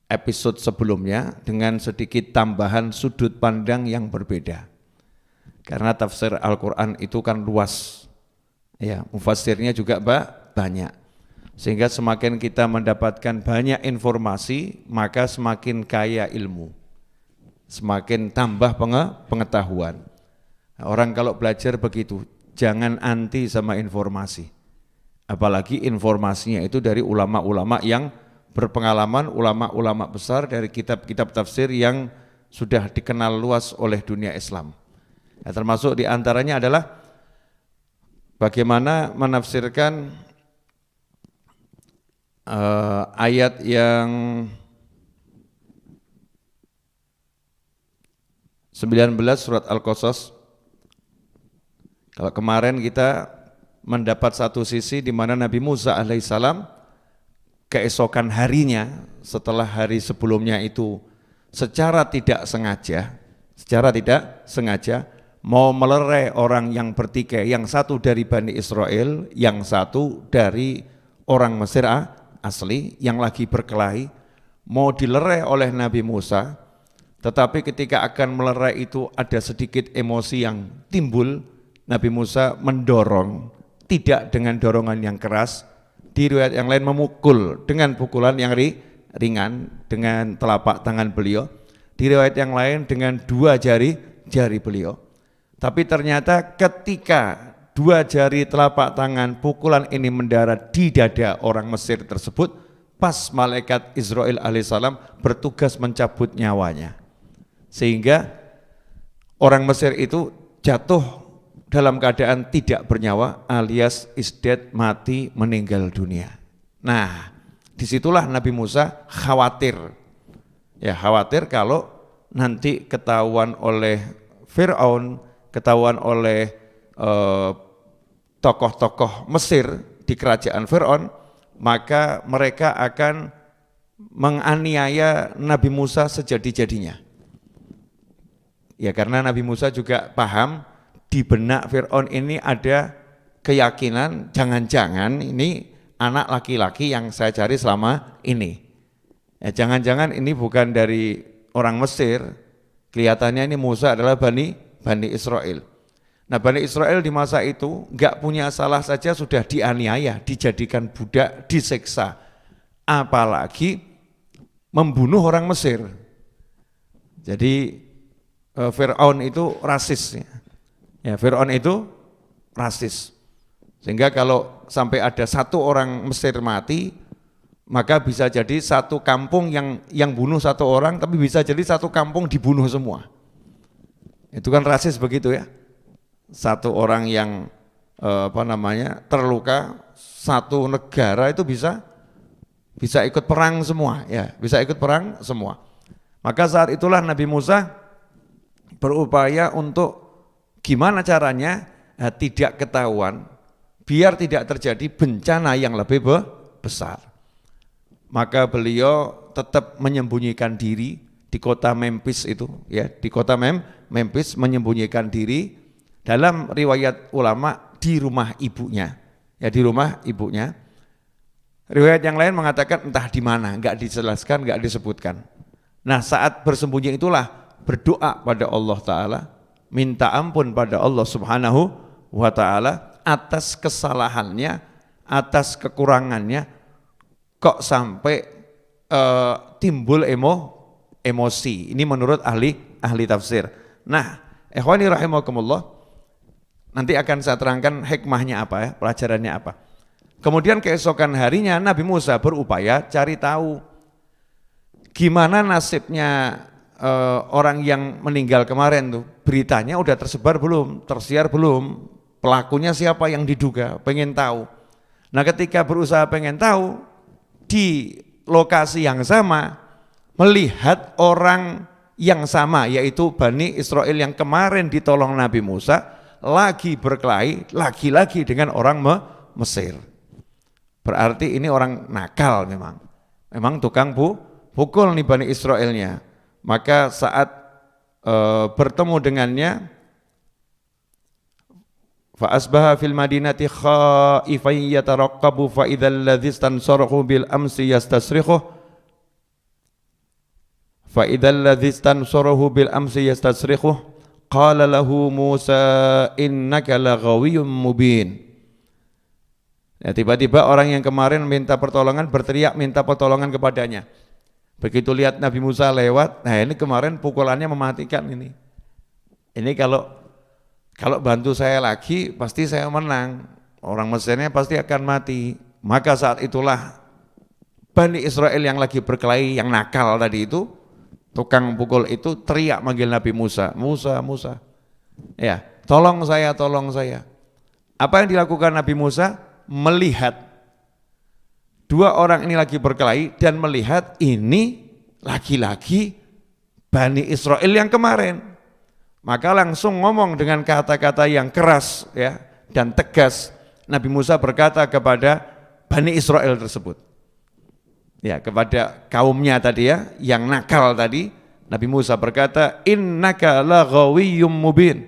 episode sebelumnya dengan sedikit tambahan sudut pandang yang berbeda. Karena tafsir Al-Quran itu kan luas, ya, mufassirnya juga banyak. Sehingga semakin kita mendapatkan banyak informasi, maka semakin kaya ilmu, semakin tambah pengetahuan. Nah, orang kalau belajar begitu, jangan anti sama informasi. Apalagi informasinya itu dari ulama-ulama yang berpengalaman, ulama-ulama besar dari kitab-kitab tafsir yang sudah dikenal luas oleh dunia Islam. Nah, termasuk diantaranya adalah bagaimana menafsirkan ayat yang 19 surat Al-Qasas. Kalau kemarin kita mendapat satu sisi di mana Nabi Musa alaihissalam keesokan harinya setelah hari sebelumnya itu secara tidak sengaja mau melerai orang yang bertikai, yang satu dari Bani Israel, yang satu dari orang Mesir asli yang lagi berkelahi, mau dilerai oleh Nabi Musa, tetapi ketika akan melerai itu ada sedikit emosi yang timbul. Nabi Musa mendorong, tidak dengan dorongan yang keras, di riwayat yang lain memukul dengan pukulan yang ringan dengan telapak tangan beliau, di riwayat yang lain dengan dua jari beliau. Tapi ternyata ketika dua jari telapak tangan pukulan ini mendarat di dada orang Mesir tersebut, pas malaikat Israil alaihissalam bertugas mencabut nyawanya, sehingga orang Mesir itu jatuh dalam keadaan tidak bernyawa alias is dead, mati, meninggal dunia. Nah, disitulah Nabi Musa khawatir kalau nanti ketahuan oleh Fir'aun, ketahuan oleh tokoh-tokoh Mesir di kerajaan Fir'aun, maka mereka akan menganiaya Nabi Musa sejadi-jadinya. Ya, karena Nabi Musa juga paham di benak Fir'aun ini ada keyakinan jangan-jangan ini anak laki-laki yang saya cari selama ini. Ya, jangan-jangan ini bukan dari orang Mesir, kelihatannya ini Musa adalah Bani Israel. Nah, Bani Israel di masa itu enggak punya salah saja sudah dianiaya, dijadikan budak, disiksa, apalagi membunuh orang Mesir. Jadi Fir'aun itu rasis. Ya, Fir'aun itu rasis, sehingga kalau sampai ada satu orang Mesir mati, maka bisa jadi satu kampung yang bunuh satu orang, tapi bisa jadi satu kampung dibunuh semua. Itu kan rasis begitu ya. Satu orang yang terluka, satu negara itu bisa ikut perang semua, ya, bisa ikut perang semua. Maka saat itulah Nabi Musa berupaya untuk gimana caranya tidak ketahuan, biar tidak terjadi bencana yang lebih besar. Maka beliau tetap menyembunyikan diri di kota Memphis itu, ya, di kota Memphis menyembunyikan diri. Dalam riwayat ulama di rumah ibunya, ya, di rumah ibunya. Riwayat yang lain mengatakan entah di mana, enggak dijelaskan, enggak disebutkan. Nah, saat bersembunyi itulah berdoa pada Allah Ta'ala, minta ampun pada Allah Subhanahu wa Ta'ala atas kesalahannya, atas kekurangannya, kok sampai timbul emosi. Ini menurut ahli tafsir. Nah, ikhwani rahimakumullah, nanti akan saya terangkan hikmahnya apa, ya, pelajarannya apa. Kemudian keesokan harinya Nabi Musa berupaya cari tahu gimana nasibnya orang yang meninggal kemarin tuh. Beritanya udah tersebar belum, tersiar belum, pelakunya siapa yang diduga, pengen tahu. Nah, ketika berusaha pengen tahu, di lokasi yang sama melihat orang yang sama, yaitu Bani Israel yang kemarin ditolong Nabi Musa, lagi berkelahi lagi-lagi dengan orang Mesir. Berarti ini orang nakal, memang tukang pukul nih Bani Israelnya. Maka saat bertemu dengannya, fa asbaha fil madinati khaifan yataraqqabu fa idzal ladzi istansarahu bil amsi yastasrikhu fa idzal ladzi istansarahu bil amsi yastasrikhu qala lahu Musa innaka laghawiyyun mubin. Ya, tiba-tiba orang yang kemarin minta pertolongan berteriak minta pertolongan kepadanya. Begitu lihat Nabi Musa lewat, nah ini kemarin pukulannya mematikan ini. Ini kalau bantu saya lagi pasti saya menang. Orang Mesirnya pasti akan mati. Maka saat itulah Bani Israel yang lagi berkelahi, yang nakal tadi itu, tukang pukul itu teriak manggil Nabi Musa, Musa, Musa. Ya, tolong saya, tolong saya. Apa yang dilakukan Nabi Musa? Melihat dua orang ini lagi berkelahi dan melihat ini laki-laki Bani Israel yang kemarin. Maka langsung ngomong dengan kata-kata yang keras ya dan tegas. Nabi Musa berkata kepada Bani Israel tersebut. Ya, kepada kaumnya tadi ya, yang nakal tadi, Nabi Musa berkata, "Innaka laghawiyyum mubin."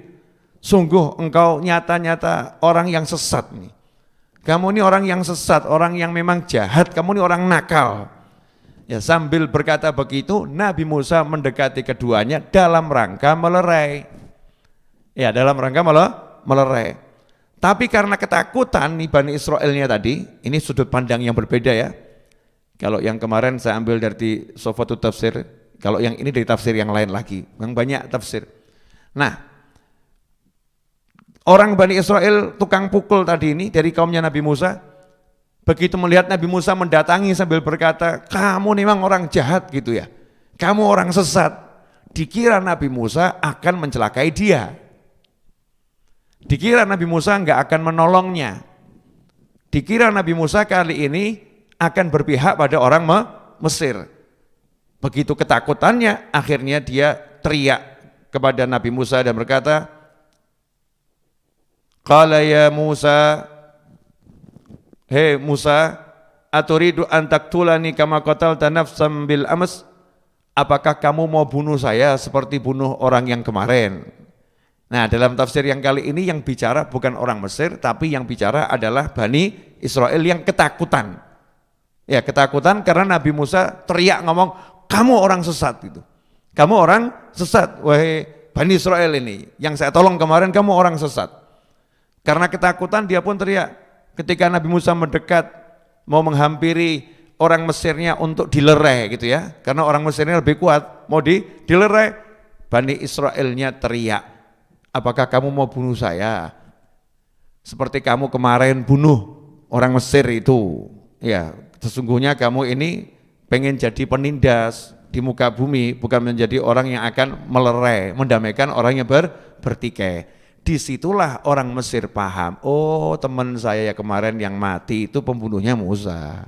Sungguh engkau nyata-nyata orang yang sesat nih. Kamu ini orang yang sesat, orang yang memang jahat, kamu ini orang nakal. Ya, sambil berkata begitu, Nabi Musa mendekati keduanya dalam rangka melerai. Ya, dalam rangka melerai. Tapi karena ketakutan nih Bani Israelnya tadi, ini sudut pandang yang berbeda ya. Kalau yang kemarin saya ambil dari Sofatul Tafsir, kalau yang ini dari tafsir yang lain lagi, yang banyak tafsir. Nah, orang Bani Israel tukang pukul tadi ini dari kaumnya Nabi Musa, begitu melihat Nabi Musa mendatangi sambil berkata, kamu memang orang jahat gitu ya, kamu orang sesat. Dikira Nabi Musa akan mencelakai dia, dikira Nabi Musa enggak akan menolongnya, dikira Nabi Musa kali ini akan berpihak pada orang Mesir. Begitu ketakutannya, akhirnya dia teriak kepada Nabi Musa dan berkata, qala ya Musa, hei Musa, aturidu an taqtulani kama qatalta nafsan bil ams? Apakah kamu mau bunuh saya seperti bunuh orang yang kemarin? Nah, dalam tafsir yang kali ini yang bicara bukan orang Mesir, tapi yang bicara adalah Bani Israel yang ketakutan. Ya, ketakutan karena Nabi Musa teriak ngomong, kamu orang sesat gitu. Kamu orang sesat, wahai Bani Israel ini, yang saya tolong kemarin kamu orang sesat. Karena ketakutan dia pun teriak. Ketika Nabi Musa mendekat mau menghampiri orang Mesirnya untuk dilerai gitu ya. Karena orang Mesirnya lebih kuat, mau dilerai. Bani Israelnya teriak, apakah kamu mau bunuh saya? Seperti kamu kemarin bunuh orang Mesir itu. Ya, sesungguhnya kamu ini pengen jadi penindas di muka bumi, bukan menjadi orang yang akan melerai, mendamaikan orang yang bertikai. Disitulah orang Mesir paham, oh teman saya ya kemarin yang mati itu pembunuhnya Musa.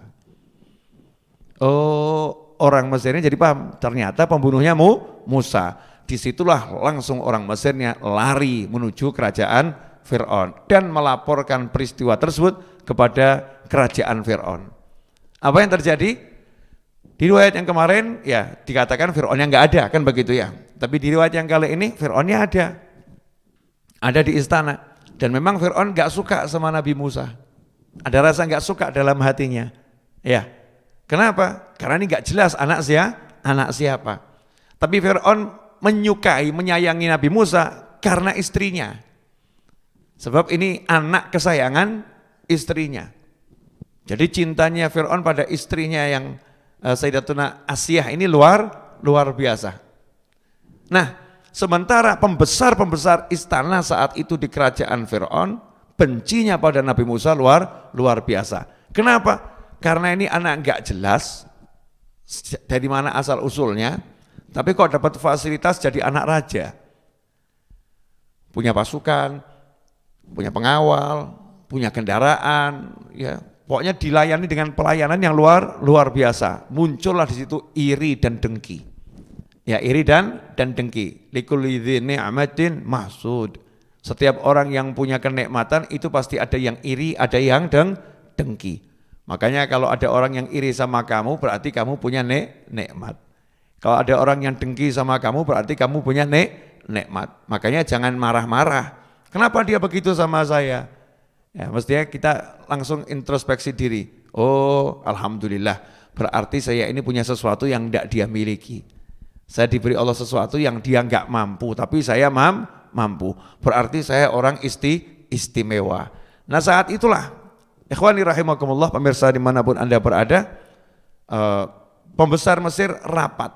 Oh, orang Mesirnya jadi paham, ternyata pembunuhnya Musa. Disitulah langsung orang Mesirnya lari menuju kerajaan Fir'aun dan melaporkan peristiwa tersebut kepada kerajaan Fir'aun. Apa yang terjadi? Di riwayat yang kemarin ya dikatakan Fir'aunnya nggak ada, kan begitu ya. Tapi di riwayat yang kali ini Fir'aunnya ada di istana, dan memang Fir'aun gak suka sama Nabi Musa, ada rasa gak suka dalam hatinya ya. Kenapa? Karena ini gak jelas anak siapa. Tapi Fir'aun menyukai, menyayangi Nabi Musa karena istrinya, sebab ini anak kesayangan istrinya. Jadi cintanya Fir'aun pada istrinya yang Sayyidatuna Asiyah ini luar biasa. Nah, sementara pembesar-pembesar istana saat itu di kerajaan Fir'aun bencinya pada Nabi Musa luar biasa. Kenapa? Karena ini anak enggak jelas dari mana asal usulnya, tapi kok dapat fasilitas jadi anak raja. Punya pasukan, punya pengawal, punya kendaraan, ya. Pokoknya dilayani dengan pelayanan yang luar biasa. Muncullah di situ iri dan dengki. Ya, iri dan dengki. Likulli dzi ni'matin mahsud. Setiap orang yang punya kenikmatan itu pasti ada yang iri, ada yang dengki. Makanya kalau ada orang yang iri sama kamu berarti kamu punya nikmat. Kalau ada orang yang dengki sama kamu berarti kamu punya nikmat. Makanya jangan marah-marah. Kenapa dia begitu sama saya? Ya, mestinya kita langsung introspeksi diri. Oh, alhamdulillah, berarti saya ini punya sesuatu yang tidak dia miliki. Saya diberi Allah sesuatu yang dia nggak mampu, tapi saya mampu. Berarti saya orang istimewa. Nah saat itulah, ikhwani rahimakumullah, pemirsa dimanapun Anda berada, pembesar Mesir rapat.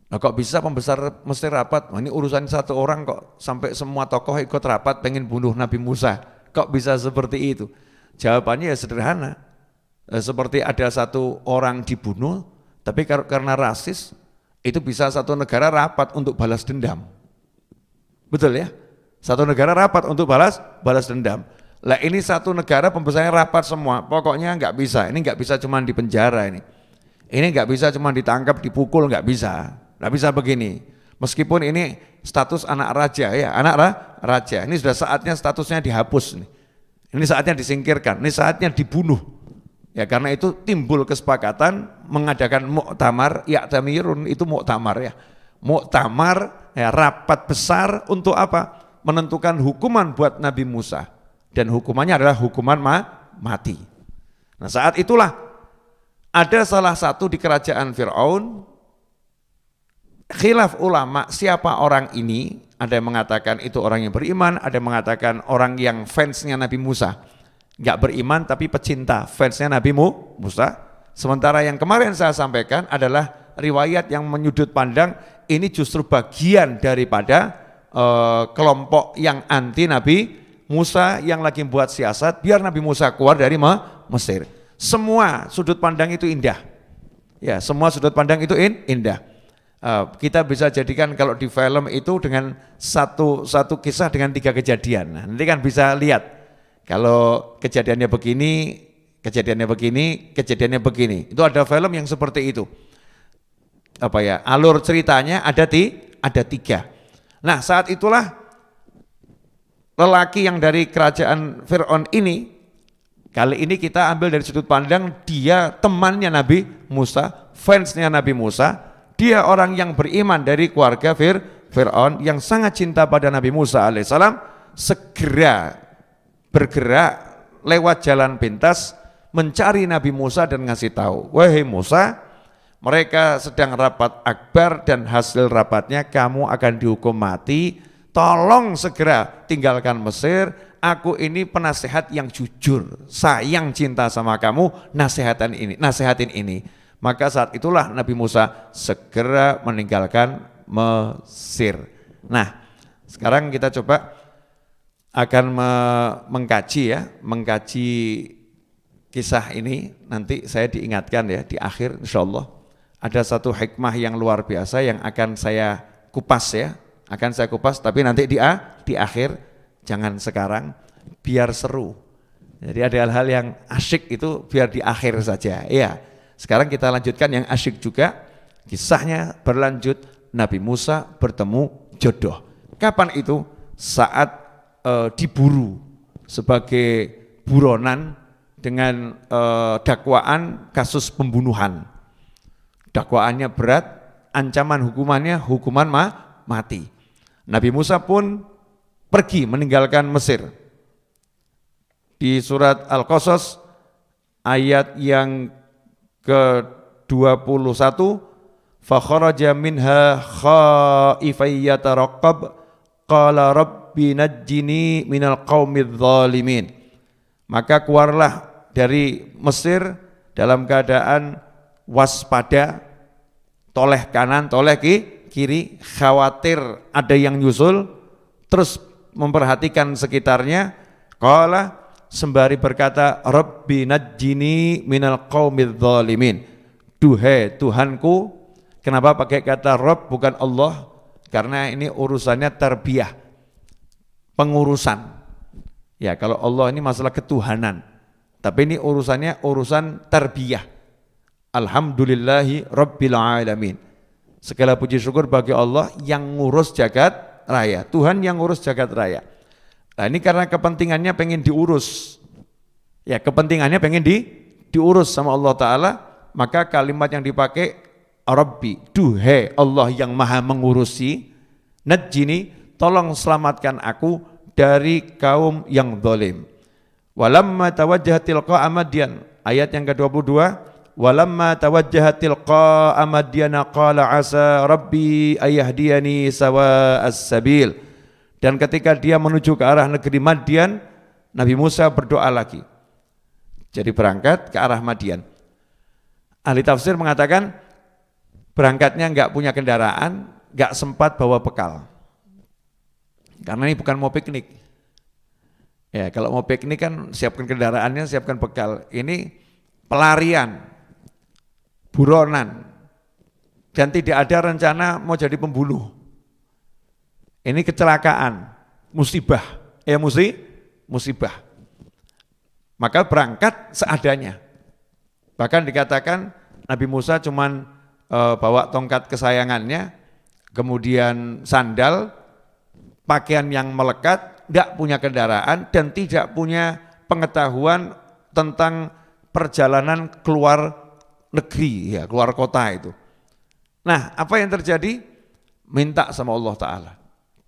Nah kok bisa pembesar Mesir rapat? Nah, ini urusan satu orang kok sampai semua tokoh ikut rapat pengen bunuh Nabi Musa. Kok bisa seperti itu? Jawabannya ya sederhana. Seperti ada satu orang dibunuh, tapi karena rasis, itu bisa satu negara rapat untuk balas dendam. Betul ya? Satu negara rapat untuk balas dendam. Lah ini satu negara pembesarnya rapat semua, pokoknya nggak bisa, ini nggak bisa cuma di penjara ini nggak bisa cuma ditangkap, dipukul, nggak bisa begini. Meskipun ini status anak raja ya, raja, ini sudah saatnya statusnya dihapus nih. Ini saatnya disingkirkan, ini saatnya dibunuh. Ya karena itu timbul kesepakatan mengadakan muktamar, ya'tamirun itu muktamar ya. Muktamar ya, rapat besar untuk apa? Menentukan hukuman buat Nabi Musa. Dan hukumannya adalah hukuman mati. Nah saat itulah ada salah satu di kerajaan Fir'aun, khilaf ulama siapa orang ini, ada yang mengatakan itu orang yang beriman, ada yang mengatakan orang yang fansnya Nabi Musa. Enggak beriman tapi pecinta, fansnya Nabi Musa. Sementara yang kemarin saya sampaikan adalah riwayat yang menyudut pandang ini justru bagian daripada kelompok yang anti Nabi Musa yang lagi buat siasat biar Nabi Musa keluar dari Mesir. Semua sudut pandang itu indah. Ya, semua sudut pandang itu indah. Kita bisa jadikan kalau di film itu dengan satu kisah dengan 3 kejadian. Nah, nanti kan bisa lihat. Kalau kejadiannya begini, kejadiannya begini. Itu ada film yang seperti itu. Alur ceritanya ada 3. Nah, saat itulah lelaki yang dari kerajaan Fir'aun ini, kali ini kita ambil dari sudut pandang dia temannya Nabi Musa, fansnya Nabi Musa, dia orang yang beriman dari keluarga Fir'aun yang sangat cinta pada Nabi Musa alaihissalam, segera bergerak lewat jalan pintas mencari Nabi Musa dan ngasih tahu, wahai Musa, mereka sedang rapat akbar dan hasil rapatnya kamu akan dihukum mati, tolong segera tinggalkan Mesir, aku ini penasehat yang jujur, sayang cinta sama kamu, nasihatin ini. Maka saat itulah Nabi Musa segera meninggalkan Mesir. Nah, sekarang kita coba akan mengkaji kisah ini. Nanti saya diingatkan ya di akhir insyaallah ada satu hikmah yang luar biasa yang akan saya kupas ya, tapi nanti di akhir, jangan sekarang biar seru. Jadi ada hal-hal yang asyik itu biar di akhir saja ya. Sekarang kita lanjutkan yang asyik juga, kisahnya berlanjut Nabi Musa bertemu jodoh. Kapan itu? Saat diburu sebagai buronan dengan dakwaan kasus pembunuhan. Dakwaannya berat, ancaman hukuman mati. Nabi Musa pun pergi meninggalkan Mesir. Di surat Al-Qasas ayat yang ke-21, fa kharaja minha khaifan yataraqqab qala rabbi najjini minal qaumidz zalimin. Maka keluarlah dari Mesir dalam keadaan waspada, toleh kanan, toleh kiri, khawatir ada yang nyusul, terus memperhatikan sekitarnya. Qala, sembari berkata, rabbi najjini minal qaumidz zalimin. Duhai Tuhanku, kenapa pakai kata Rabb bukan Allah? Karena ini urusannya tarbiyah, pengurusan. Ya, kalau Allah ini masalah ketuhanan, tapi ini urusan tarbiyah. Alhamdulillahi Rabbil Alamin. Segala puji syukur bagi Allah yang ngurus jagat raya, Tuhan yang ngurus jagat raya. Nah ini karena kepentingannya pengen diurus, ya kepentingannya pengen diurus sama Allah Ta'ala, maka kalimat yang dipakai Rabbi, duhai Allah yang maha mengurusi, najjini, tolong selamatkan aku dari kaum yang zalim. Walamma tawajjaha tilqa Madyan, ayat yang ke-22, walamma tawajjaha tilqa'a madyana qala asa rabbi ayahdiyani sawa'as sabil. Dan ketika dia menuju ke arah negeri Madian, Nabi Musa berdoa lagi. Jadi berangkat ke arah Madian. Ahli tafsir mengatakan berangkatnya enggak punya kendaraan, enggak sempat bawa bekal. Karena ini bukan mau piknik. Ya, kalau mau piknik kan siapkan kendaraannya, siapkan bekal. Ini pelarian, buronan, dan tidak ada rencana mau jadi pembunuh. Ini kecelakaan, musibah, musibah. Maka berangkat seadanya. Bahkan dikatakan Nabi Musa cuman bawa tongkat kesayangannya, kemudian sandal, pakaian yang melekat, tidak punya kendaraan dan tidak punya pengetahuan tentang perjalanan keluar negeri, ya, keluar kota itu. Nah, apa yang terjadi? Minta sama Allah Ta'ala,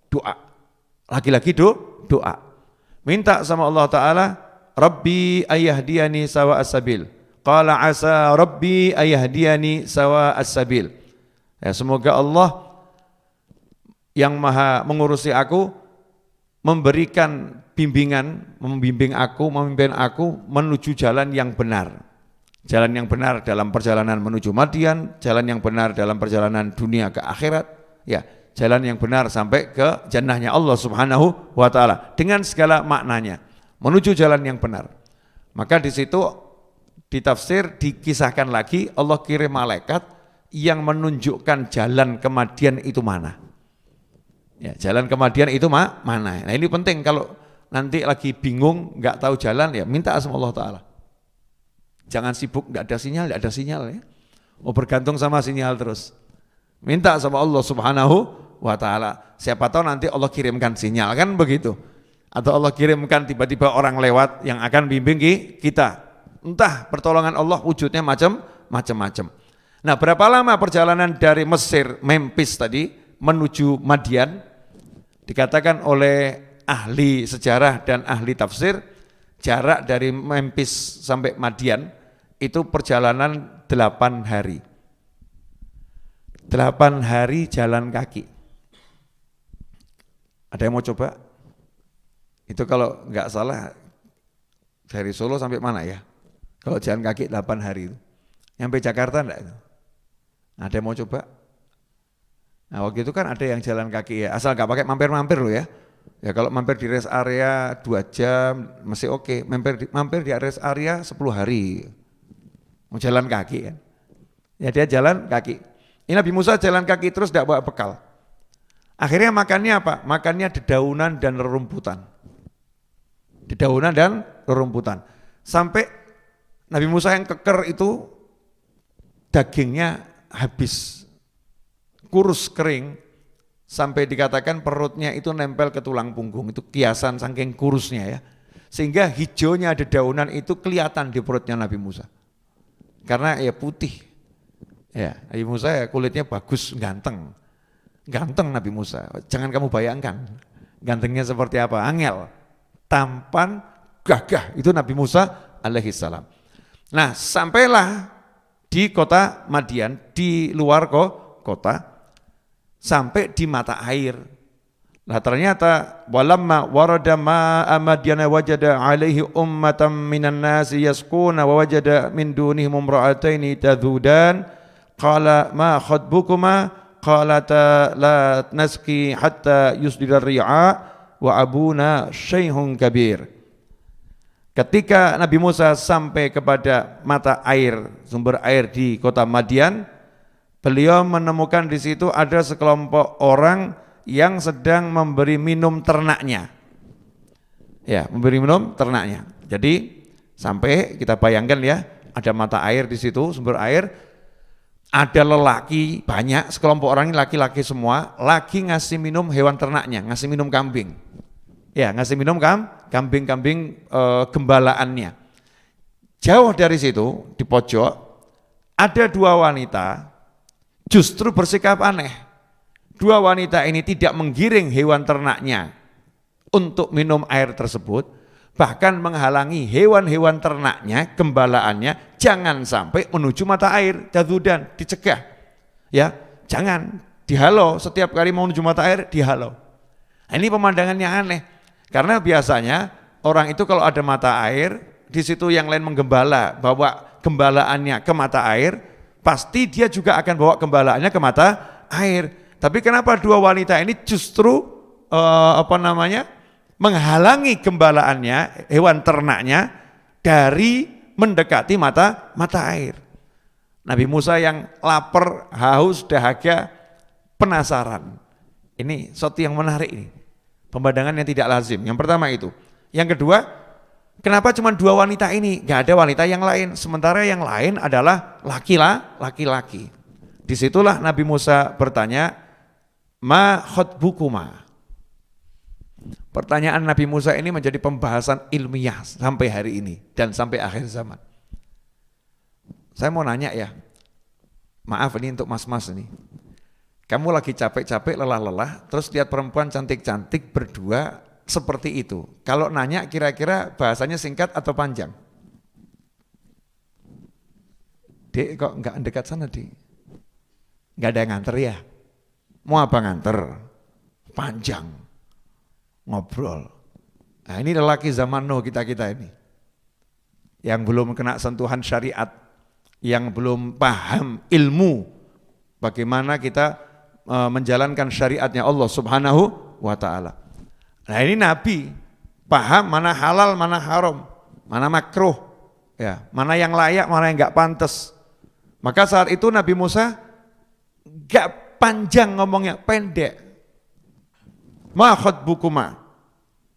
doa. Lagi-lagi doa. Minta sama Allah Ta'ala, Rabbi ayahdiyani sawa'as sabil. Qala asa Rabbi ayahdiyani sawa'as sabil. Ya, semoga Allah yang maha mengurusi aku memberikan bimbingan, memimpin aku menuju jalan yang benar. Jalan yang benar dalam perjalanan menuju Madian, jalan yang benar dalam perjalanan dunia ke akhirat, ya, jalan yang benar sampai ke jannahnya Allah Subhanahu wa taala dengan segala maknanya, menuju jalan yang benar. Maka di situ ditafsir, dikisahkan lagi Allah kirim malaikat yang menunjukkan jalan ke Madian itu mana. Ya, jalan ke Madian itu mana? Nah, ini penting kalau nanti lagi bingung, nggak tahu jalan, ya minta sama Allah Ta'ala. Jangan sibuk, nggak ada sinyal ya. Oh, bergantung sama sinyal terus. Minta sama Allah Subhanahu wa Ta'ala. Siapa tahu nanti Allah kirimkan sinyal, kan begitu. Atau Allah kirimkan tiba-tiba orang lewat yang akan bimbing kita. Entah pertolongan Allah wujudnya macam-macam. Nah, berapa lama perjalanan dari Mesir, Memphis tadi menuju Madian? Dikatakan oleh ahli sejarah dan ahli tafsir, jarak dari Memphis sampai Madian itu perjalanan 8 hari. 8 hari jalan kaki. Ada yang mau coba? Itu kalau nggak salah dari Solo sampai mana ya? Kalau jalan kaki 8 hari itu. Sampai Jakarta enggak itu? Ada yang mau coba? Nah, waktu itu kan ada yang jalan kaki ya, asal nggak pakai mampir-mampir loh ya. Ya kalau mampir di rest area 2 jam masih oke. Mampir di rest area 10 hari. Mau jalan kaki kan. Ya dia jalan kaki. Ini Nabi Musa jalan kaki terus tidak bawa bekal. Akhirnya makannya apa? Makannya dedaunan dan rerumputan. Dedaunan dan rerumputan. Sampai Nabi Musa yang keker itu dagingnya habis, kurus kering, sampai dikatakan perutnya itu nempel ke tulang punggung, itu kiasan saking kurusnya ya. Sehingga hijaunya dedaunan itu kelihatan di perutnya Nabi Musa. Karena ya putih. Ya, Nabi Musa ya kulitnya bagus, ganteng. Ganteng Nabi Musa. Jangan kamu bayangkan gantengnya seperti apa, angel, tampan, gagah, itu Nabi Musa alaihissalam. Nah, sampailah di kota Madian, di luar kota, sampai di mata air. Nah, ternyata walamma warada ma'a Madyana wajada alaihi ummatan minan nasi yasquna wa wajada min dunihim imra'ataini tadhudan qala ma khatbukuma qalata la nasqi hatta yusdira ri'a wa abuna syaikhun kabir. Ketika Nabi Musa sampai kepada mata air, sumber air di kota Madian, beliau menemukan di situ ada sekelompok orang yang sedang memberi minum ternaknya. Ya, memberi minum ternaknya. Jadi sampai kita bayangkan ya, ada mata air di situ, sumber air, ada lelaki banyak, sekelompok orang ini laki-laki semua, lagi ngasih minum hewan ternaknya, ngasih minum kambing. Ya, ngasih minum kambing-kambing gembalaannya. Jauh dari situ, di pojok, ada 2 wanita justru bersikap aneh. 2 wanita ini tidak menggiring hewan ternaknya untuk minum air tersebut, bahkan menghalangi hewan-hewan ternaknya, gembalaannya, jangan sampai menuju mata air, jadudan, dicegah. Ya, jangan dihalau, setiap kali mau menuju mata air, dihalau. Nah, ini pemandangan yang aneh, karena biasanya orang itu kalau ada mata air, di situ yang lain menggembala, bawa gembalaannya ke mata air, pasti dia juga akan bawa gembalaannya ke mata air. Tapi kenapa dua wanita ini justru menghalangi gembalaannya, hewan ternaknya dari mendekati mata air. Nabi Musa yang lapar, haus, dahaga, penasaran. Ini sesuatu yang menarik ini. Pemandangan yang tidak lazim. Yang pertama itu. Yang kedua, kenapa cuma dua wanita ini? Gak ada wanita yang lain. Sementara yang lain adalah laki-laki. Disitulah Nabi Musa bertanya, ma khotbukuma. Pertanyaan Nabi Musa ini menjadi pembahasan ilmiah sampai hari ini dan sampai akhir zaman. Saya mau nanya ya, maaf ini untuk mas-mas ini. Kamu lagi capek-capek, lelah-lelah, terus lihat perempuan cantik-cantik berdua seperti itu. Kalau nanya kira-kira bahasanya singkat atau panjang? Dek kok enggak dekat sana, Dek? Enggak ada yang nganter ya? Mau apa nganter? Panjang. Ngobrol. Nah, ini lelaki zaman now kita-kita ini. Yang belum kena sentuhan syariat, yang belum paham ilmu bagaimana kita menjalankan syariatnya Allah Subhanahu wa taala. Nah, ini Nabi paham mana halal, mana haram, mana makruh, ya, mana yang layak, mana yang enggak pantas. Maka saat itu Nabi Musa enggak panjang ngomongnya, pendek. Ma khotbukuma.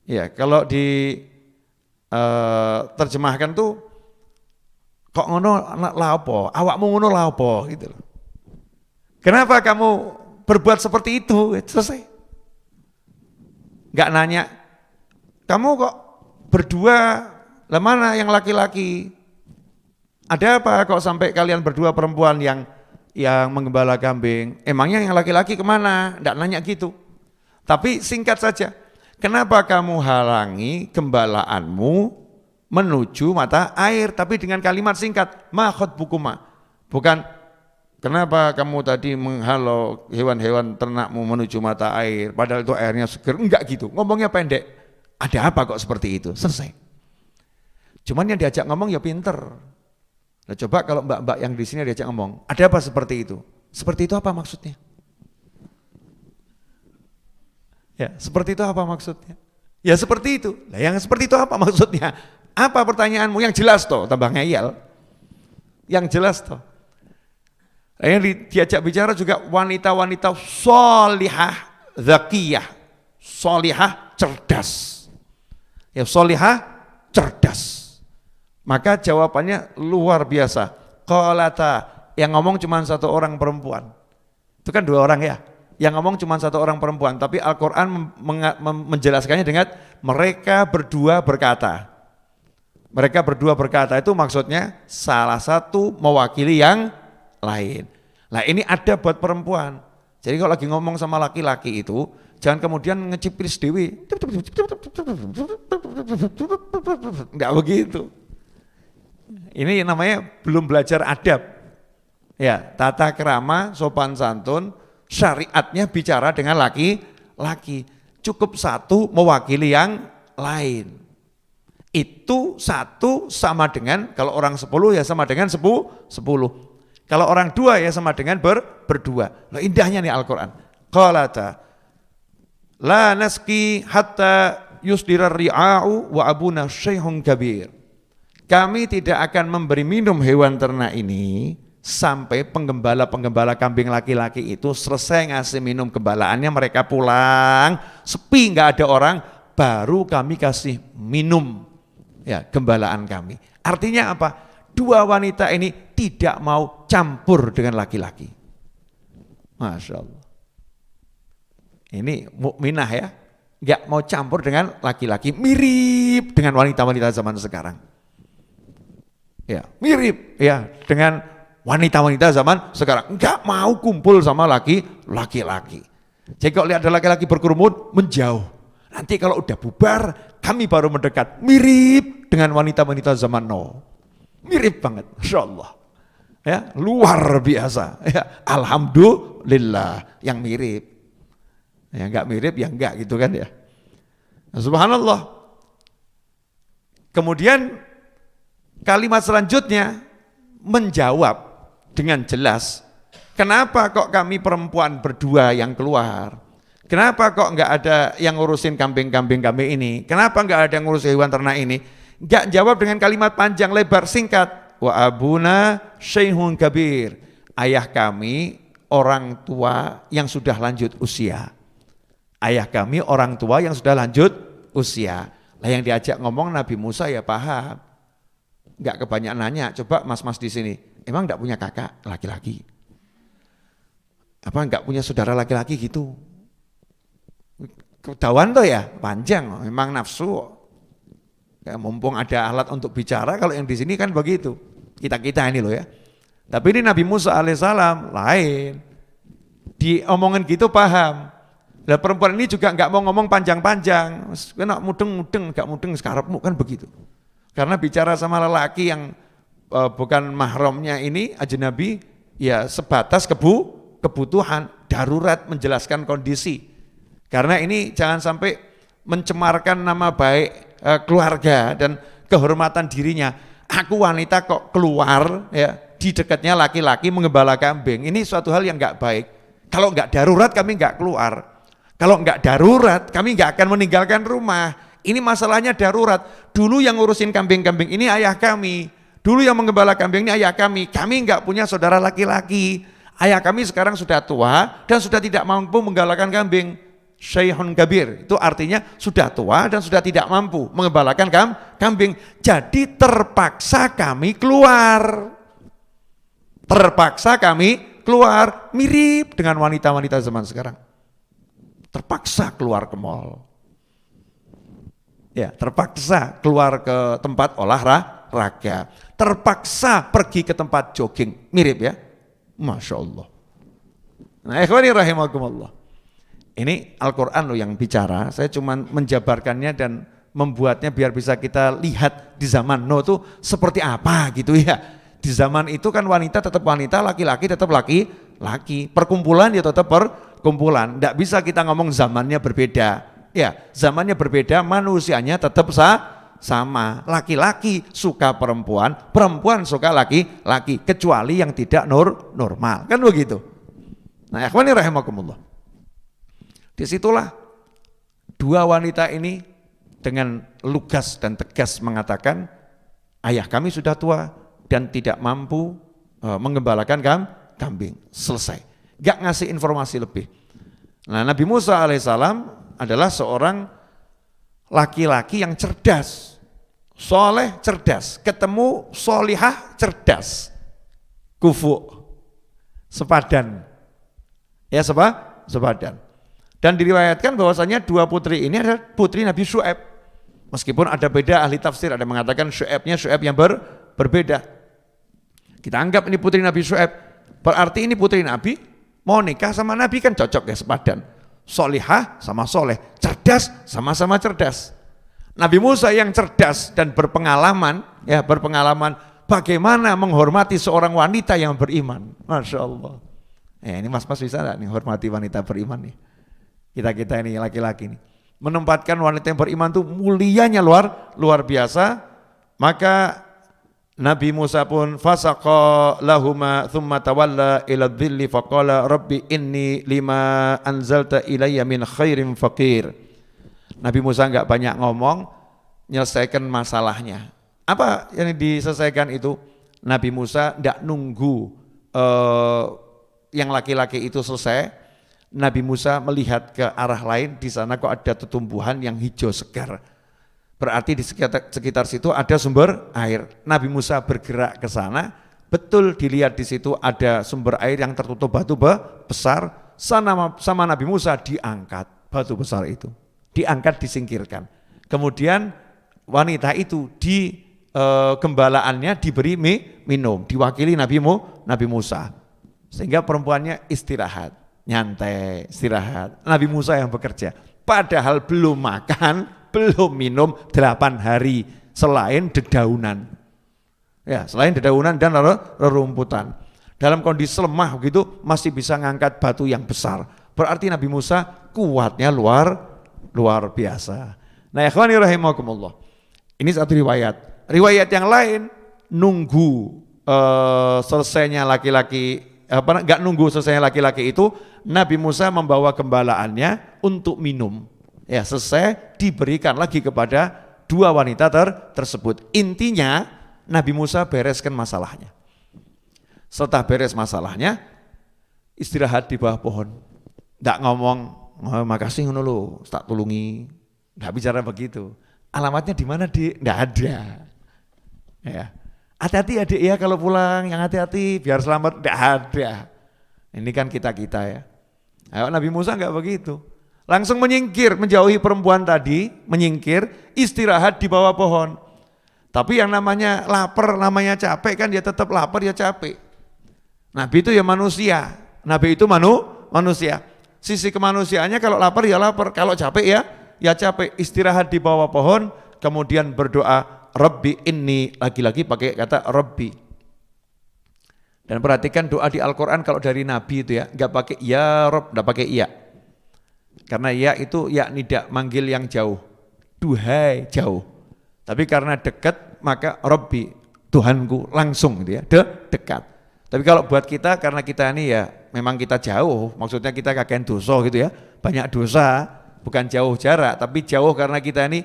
Ya, kalau di terjemahkan tuh kok ngono la apa? Awakmu ngono la apa gitu loh. Kenapa kamu berbuat seperti itu? Selesai. Enggak nanya. Kamu kok berdua, lah mana yang laki-laki? Ada apa kok sampai kalian berdua perempuan yang menggembala kambing? Emangnya yang laki-laki kemana? Enggak nanya gitu. Tapi singkat saja, kenapa kamu halangi gembalaanmu menuju mata air? Tapi dengan kalimat singkat, ma khotbukuma. Bukan, kenapa kamu tadi menghalau hewan-hewan ternakmu menuju mata air, padahal itu airnya seger. Enggak gitu, ngomongnya pendek. Ada apa kok seperti itu? Selesai. Cuman yang diajak ngomong ya pinter. Nah, coba kalau mbak-mbak yang di sini diajak ngomong, ada apa seperti itu? Seperti itu apa maksudnya? Ya, seperti itu apa maksudnya? Ya seperti itu. Lah yang seperti itu apa maksudnya? Apa pertanyaanmu? Yang jelas toh, tambah ngeyel. Yang jelas toh. Yang diajak bicara juga wanita-wanita solihah, zakiyah. Solihah, cerdas. Ya, solihah, cerdas. Maka jawabannya luar biasa. Qalata, yang ngomong cuma satu orang perempuan. Itu kan dua orang ya. Yang ngomong cuma satu orang perempuan, tapi Al-Quran menjelaskannya dengan mereka berdua berkata. Mereka berdua berkata itu maksudnya salah satu mewakili yang lain. Nah ini ada buat perempuan. Jadi kalau lagi ngomong sama laki-laki itu, jangan kemudian ngecipris dewi. Enggak begitu. Ini namanya belum belajar adab. Ya, tata krama, sopan santun, syariatnya bicara dengan laki-laki. Cukup satu mewakili yang lain. Itu satu sama dengan, kalau orang 10 ya sama dengan 10. Kalau orang 2 ya sama dengan berdua. Loh indahnya nih Al-Quran. Qalata la naski hatta yusdirar ri'a'u wa abuna syaihun kabir. Kami tidak akan memberi minum hewan ternak ini sampai penggembala-penggembala kambing laki-laki itu selesai ngasih minum gembalaannya, mereka pulang, sepi nggak ada orang, baru kami kasih minum ya gembalaan kami. Artinya apa? Dua wanita ini tidak mau campur dengan laki-laki. Masya Allah. Ini mukminah ya, nggak mau campur dengan laki-laki, mirip dengan wanita-wanita zaman sekarang. Ya, mirip ya dengan wanita-wanita zaman sekarang, enggak mau kumpul sama laki-laki. Jadi kalau lihat ada laki-laki berkerumun, menjauh. Nanti kalau udah bubar, kami baru mendekat, mirip dengan wanita-wanita zaman Nuh. Mirip banget, Masya Allah. Ya, luar biasa. Ya, alhamdulillah yang mirip. Yang enggak mirip ya enggak gitu kan ya. Nah, subhanallah. Kemudian kalimat selanjutnya menjawab dengan jelas, kenapa kok kami perempuan berdua yang keluar? Kenapa kok enggak ada yang ngurusin kambing-kambing kami ini? Kenapa enggak ada yang ngurus hewan ternak ini? Enggak jawab dengan kalimat panjang lebar singkat. Wa abuna syaikhun kabir. Ayah kami orang tua yang sudah lanjut usia. Ayah kami orang tua yang sudah lanjut usia. Lah yang diajak ngomong Nabi Musa ya paham. Enggak kebanyakan nanya, coba mas-mas di sini, emang enggak punya kakak laki-laki? Apa enggak punya saudara laki-laki gitu? Kedawan tuh ya, panjang, memang nafsu. Ya, mumpung ada alat untuk bicara, kalau yang di sini kan begitu. Kita-kita ini loh ya. Tapi ini Nabi Musa alaihissalam lain. Diomongin gitu paham. Nah, perempuan ini juga enggak mau ngomong panjang-panjang. Kena mudeng-mudeng, enggak mudeng sekarapmu kan begitu. Karena bicara sama lelaki yang bukan mahramnya ini ajnabi, ya sebatas kebutuhan, darurat menjelaskan kondisi. Karena ini jangan sampai mencemarkan nama baik keluarga dan kehormatan dirinya. Aku wanita kok keluar ya di dekatnya laki-laki mengembala kambing. Ini suatu hal yang enggak baik. Kalau enggak darurat kami enggak keluar. Kalau enggak darurat kami enggak akan meninggalkan rumah. Ini masalahnya darurat. Dulu yang ngurusin kambing-kambing ini ayah kami. Dulu yang menggembala kambing ini ayah kami. Kami enggak punya saudara laki-laki. Ayah kami sekarang sudah tua dan sudah tidak mampu menggembalakan kambing. Syaikhun kabir. Itu artinya sudah tua dan sudah tidak mampu menggembalakan kambing. Jadi terpaksa kami keluar. Terpaksa kami keluar. Mirip dengan wanita-wanita zaman sekarang. Terpaksa keluar ke mall. Ya, terpaksa keluar ke tempat olahraga, terpaksa pergi ke tempat jogging, mirip ya, Masya Allah. Nah, ikhwani rahimakumullah. Ini Al-Quran loh yang bicara, saya cuma menjabarkannya dan membuatnya biar bisa kita lihat di zaman Nuh itu seperti apa gitu ya. Di zaman itu kan wanita tetap wanita, laki-laki tetap laki-laki, perkumpulan ya tetap perkumpulan, tidak bisa kita ngomong zamannya berbeda. Ya, zamannya berbeda, manusianya tetap sama. Laki-laki suka perempuan, perempuan suka laki-laki, kecuali yang tidak normal, kan begitu. Nah, ikhwani rahimakumullah. Disitulah dua wanita ini dengan lugas dan tegas mengatakan, ayah kami sudah tua dan tidak mampu menggembalakan kambing. Selesai. Gak ngasih informasi lebih. Nah, Nabi Musa alaihissalam adalah seorang laki-laki yang cerdas, soleh cerdas, ketemu solihah cerdas, kufu, sepadan, ya sepadan. Dan diriwayatkan bahwasanya dua putri ini adalah putri Nabi Syu'aib. Meskipun ada beda ahli tafsir, ada mengatakan Syu'aibnya Syu'aib yang berbeda. Kita anggap ini putri Nabi Syu'aib, berarti ini putri Nabi mau nikah sama Nabi kan cocok ya, sepadan. Solihah sama soleh, cerdas sama-sama cerdas. Nabi Musa yang cerdas dan berpengalaman bagaimana menghormati seorang wanita yang beriman. Masya Allah. Ini mas-mas bisa gak nih hormati wanita beriman nih? Kita ini laki-laki nih. Menempatkan wanita yang beriman tuh mulianya luar biasa. Maka Nabi Musa pun fasaqa lahuma thumma tawalla ila dhilli faqala rabbi inni lima anzalta ilayya min khairin faqir. Nabi Musa enggak banyak ngomong, menyelesaikan masalahnya. Apa yang diselesaikan itu? Nabi Musa enggak nunggu yang laki-laki itu selesai. Nabi Musa melihat ke arah lain, di sana kok ada tumbuhan yang hijau segar. Berarti di sekitar situ ada sumber air. Nabi Musa bergerak ke sana, betul dilihat di situ ada sumber air yang tertutup batu besar. Sama Nabi Musa diangkat batu besar itu, diangkat disingkirkan. Kemudian wanita itu di gembalaannya diberi minum, diwakili Nabi Musa. Sehingga perempuannya istirahat, nyantai, istirahat. Nabi Musa yang bekerja. Padahal belum makan, belum minum 8 hari selain dedaunan. Ya, selain dedaunan dan rerumputan. Dalam kondisi lemah begitu masih bisa ngangkat batu yang besar. Berarti Nabi Musa kuatnya luar biasa. Nah, ikhwani rahimakumullah. Ini satu riwayat. Riwayat yang lain nunggu selesainya laki-laki enggak nunggu selesainya laki-laki itu, Nabi Musa membawa gembalaannya untuk minum. Ya, selesai diberikan lagi kepada 2 wanita tersebut. Intinya Nabi Musa bereskan masalahnya. Setelah beres masalahnya, istirahat di bawah pohon. Enggak ngomong, oh, makasih ngono lho, tak tulungi. Enggak bicara begitu. Alamatnya di mana, Dik? Enggak ada. Ya. Hati-hati adik ya kalau pulang, yang hati-hati biar selamat. Enggak ada. Ini kan kita-kita ya. Ayo, Nabi Musa enggak begitu. Langsung menyingkir, menjauhi perempuan tadi, menyingkir, istirahat di bawah pohon. Tapi yang namanya lapar, namanya capek kan dia tetap lapar, ya capek. Nabi itu ya manusia, Nabi itu manusia. Sisi kemanusiaannya kalau lapar ya lapar, kalau capek ya capek. Istirahat di bawah pohon, kemudian berdoa, Rabbi inni, lagi-lagi pakai kata Rabbi. Dan perhatikan doa di Al-Quran kalau dari Nabi itu ya, enggak pakai ya Rabb, enggak pakai iya. Karena ya itu ya nidak, manggil yang jauh, duhai jauh. Tapi karena dekat maka Rabbi, Tuhanku, langsung gitu ya, dekat. Tapi kalau buat kita, karena kita ini ya memang kita jauh, maksudnya kita kakean dosa gitu ya, banyak dosa, bukan jauh jarak, tapi jauh karena kita ini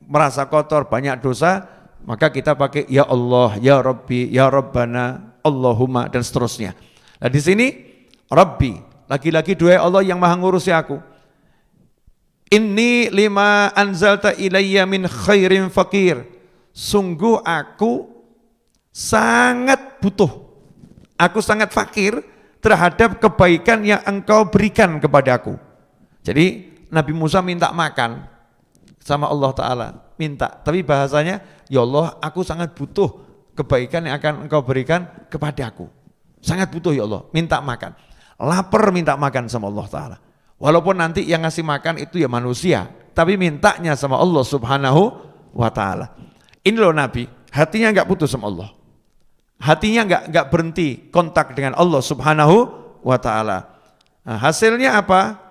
merasa kotor, banyak dosa, maka kita pakai ya Allah, ya Rabbi, ya Rabbana, Allahumma, dan seterusnya. Nah di sini Rabbi, lagi-lagi duhai Allah yang maha ngurusi aku. Inni lima anzalta ilayya min khairin fakir. Sungguh aku sangat butuh. Aku sangat fakir terhadap kebaikan yang engkau berikan kepadaku. Jadi Nabi Musa minta makan sama Allah Ta'ala. Minta, tapi bahasanya, ya Allah aku sangat butuh kebaikan yang akan engkau berikan kepadaku. Sangat butuh ya Allah, minta makan. Lapar minta makan sama Allah Ta'ala. Walaupun nanti yang ngasih makan itu ya manusia, tapi mintanya sama Allah Subhanahu wa Ta'ala. Ini loh Nabi, hatinya enggak putus sama Allah. Hatinya enggak berhenti kontak dengan Allah Subhanahu wa Ta'ala. Nah, hasilnya apa?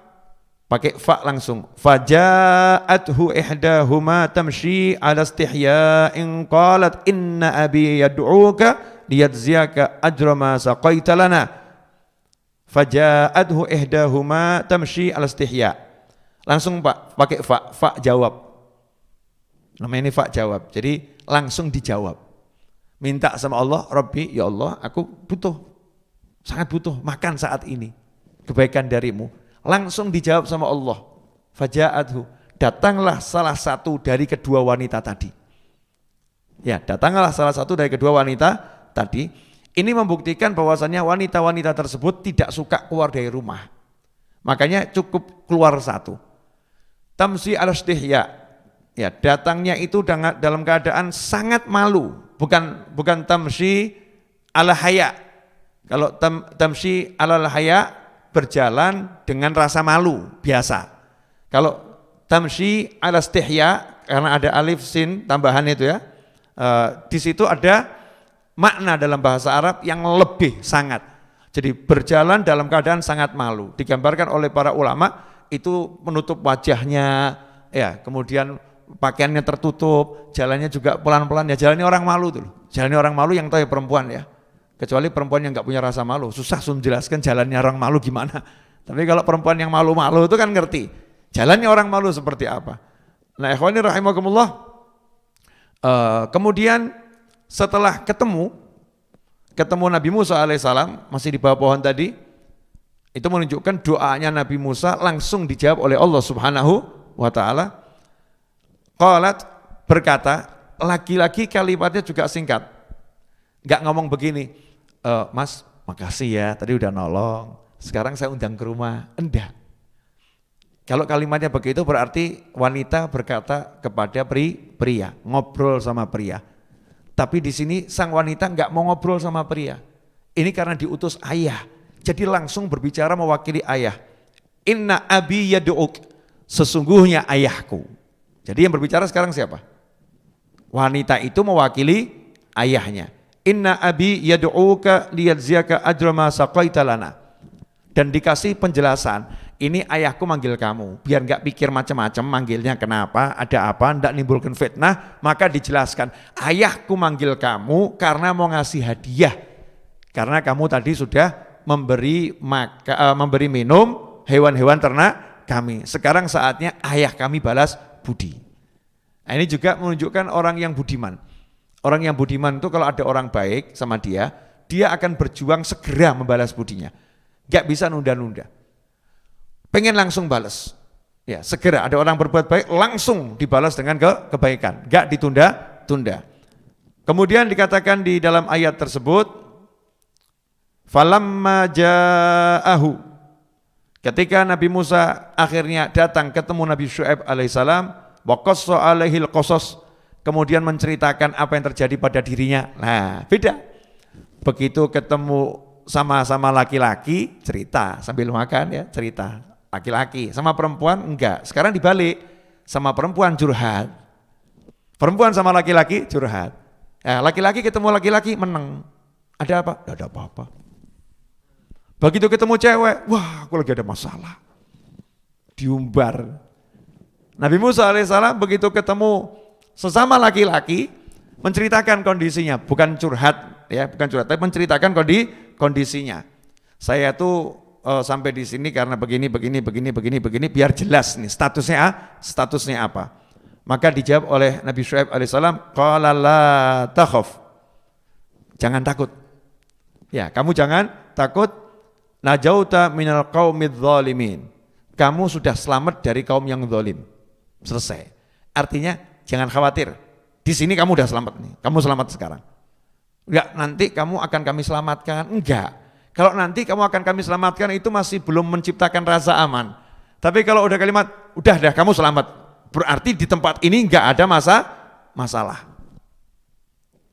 Pakai fa langsung. Faja'athu ihdahuma tamshi ala istihya'in qalat inna abi yad'uka liyajziyaka ajra ma saqaita lana. Faja'athu ihdahuma tamshi ala istihya. Langsung Pak, pakai fa jawab. Namanya ini fa jawab. Jadi langsung dijawab. Minta sama Allah, Rabbi, ya Allah, aku butuh. Sangat butuh makan saat ini. Kebaikan darimu. Langsung dijawab sama Allah. Faja'athu, datanglah salah satu dari kedua wanita tadi. Ya, datanglah salah satu dari kedua wanita tadi. Ini membuktikan bahwasannya wanita-wanita tersebut tidak suka keluar dari rumah. Makanya cukup keluar satu. Tamsi al-istihya. Ya, datangnya itu dalam keadaan sangat malu. Bukan tamsi al-haya. Kalau tamsi al-haya berjalan dengan rasa malu biasa. Kalau tamsi al-istihya karena ada alif sin tambahan itu ya. Di situ ada makna dalam bahasa Arab yang lebih sangat. Jadi berjalan dalam keadaan sangat malu. Digambarkan oleh para ulama itu menutup wajahnya, ya, kemudian pakaiannya tertutup, jalannya juga pelan-pelan ya, jalannya orang malu tuh. Jalannya orang malu yang tahu ya perempuan ya. Kecuali perempuan yang enggak punya rasa malu, susah menjelaskan jalannya orang malu gimana. Tapi kalau perempuan yang malu-malu itu kan ngerti. Jalannya orang malu seperti apa. Nah, ikhwani rahimakumullah. Kemudian setelah ketemu Nabi Musa alaihissalam masih di bawah pohon tadi, itu menunjukkan doanya Nabi Musa langsung dijawab oleh Allah Subhanahu wa Ta'ala. Qalat, berkata, lagi-lagi kalimatnya juga singkat, nggak ngomong begini, Mas makasih ya tadi udah nolong, sekarang saya undang ke rumah. Enggak. Kalau kalimatnya begitu berarti wanita berkata kepada pria, ngobrol sama pria. Tapi di sini sang wanita enggak mau ngobrol sama pria. Ini karena diutus ayah. Jadi langsung berbicara mewakili ayah. Inna abi yad'uk. Sesungguhnya ayahku. Jadi yang berbicara sekarang siapa? Wanita itu mewakili ayahnya. Inna abi yad'uka liyajziyaka ajra ma saqaita lana. Dan dikasih penjelasan, ini ayahku manggil kamu, biar nggak pikir macam-macam manggilnya kenapa, ada apa, ndak nimbulkan fitnah, maka dijelaskan, ayahku manggil kamu karena mau ngasih hadiah, karena kamu tadi sudah memberi minum hewan-hewan ternak kami, sekarang saatnya ayah kami balas budi. Nah, ini juga menunjukkan orang yang budiman. Orang yang budiman itu kalau ada orang baik sama dia akan berjuang segera membalas budinya, gak bisa nunda-nunda. Pengen langsung balas, ya segera ada orang berbuat baik langsung dibalas dengan kebaikan, gak ditunda-tunda. Kemudian dikatakan di dalam ayat tersebut, falamma ja'ahu, ketika Nabi Musa akhirnya datang ketemu Nabi Syuaib alaihissalam, wa qassa alaihil qasas, kemudian menceritakan apa yang terjadi pada dirinya. Nah beda, begitu ketemu sama-sama laki-laki cerita sambil makan ya cerita. Laki-laki sama perempuan enggak, sekarang dibalik, sama perempuan curhat, perempuan sama laki-laki curhat. Ya, laki-laki ketemu laki-laki menang, ada apa? Tidak ada apa-apa. Begitu ketemu cewek, wah aku lagi ada masalah, diumbar. Nabi Musa alaihissalam begitu ketemu sesama laki-laki menceritakan kondisinya, bukan curhat ya, bukan curhat, tapi menceritakan kondisinya. Saya tuh sampai di sini karena begini, biar jelas nih statusnya apa. Maka dijawab oleh Nabi Syuaib alaihissalam, qala la takhaf, jangan takut. Ya, kamu jangan takut. Najauta minal qaumidz zalimin, kamu sudah selamat dari kaum yang zalim. Selesai. Artinya jangan khawatir. Di sini kamu udah selamat nih. Kamu selamat sekarang. Enggak, nanti kamu akan kami selamatkan. Enggak. Kalau nanti kamu akan kami selamatkan itu masih belum menciptakan rasa aman. Tapi kalau udah kalimat, udah kamu selamat, berarti di tempat ini enggak ada masalah.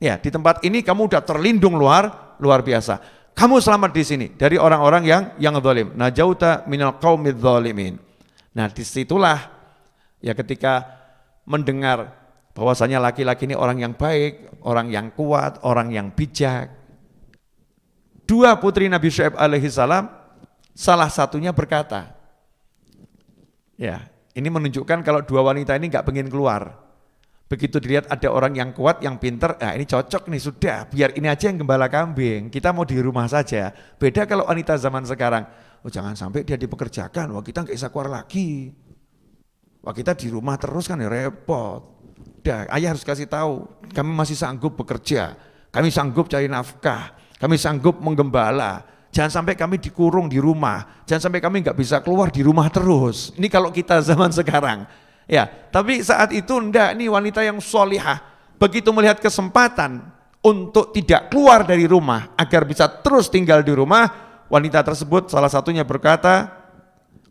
Ya, di tempat ini kamu udah terlindung luar biasa. Kamu selamat di sini dari orang-orang yang zalim. Najauta minal qaumidz zalimin. Nah, disitulah ya ketika mendengar bahwasanya laki-laki ini orang yang baik, orang yang kuat, orang yang bijak. Dua putri Nabi Syuaib alaihissalam, salah satunya berkata, ya ini menunjukkan kalau dua wanita ini nggak pengen keluar. Begitu dilihat ada orang yang kuat, yang pinter, nah ini cocok nih sudah, biar ini aja yang gembala kambing, kita mau di rumah saja. Beda kalau wanita zaman sekarang, oh jangan sampai dia dipekerjakan, wah kita nggak bisa keluar lagi. Wah kita di rumah terus kan ya repot. Dah, ayah harus kasih tahu, kami masih sanggup bekerja, kami sanggup cari nafkah, kami sanggup menggembala, jangan sampai kami dikurung di rumah, jangan sampai kami nggak bisa keluar di rumah terus. Ini kalau kita zaman sekarang, ya. Tapi saat itu enggak, ini wanita yang sholihah, begitu melihat kesempatan untuk tidak keluar dari rumah agar bisa terus tinggal di rumah, wanita tersebut salah satunya berkata,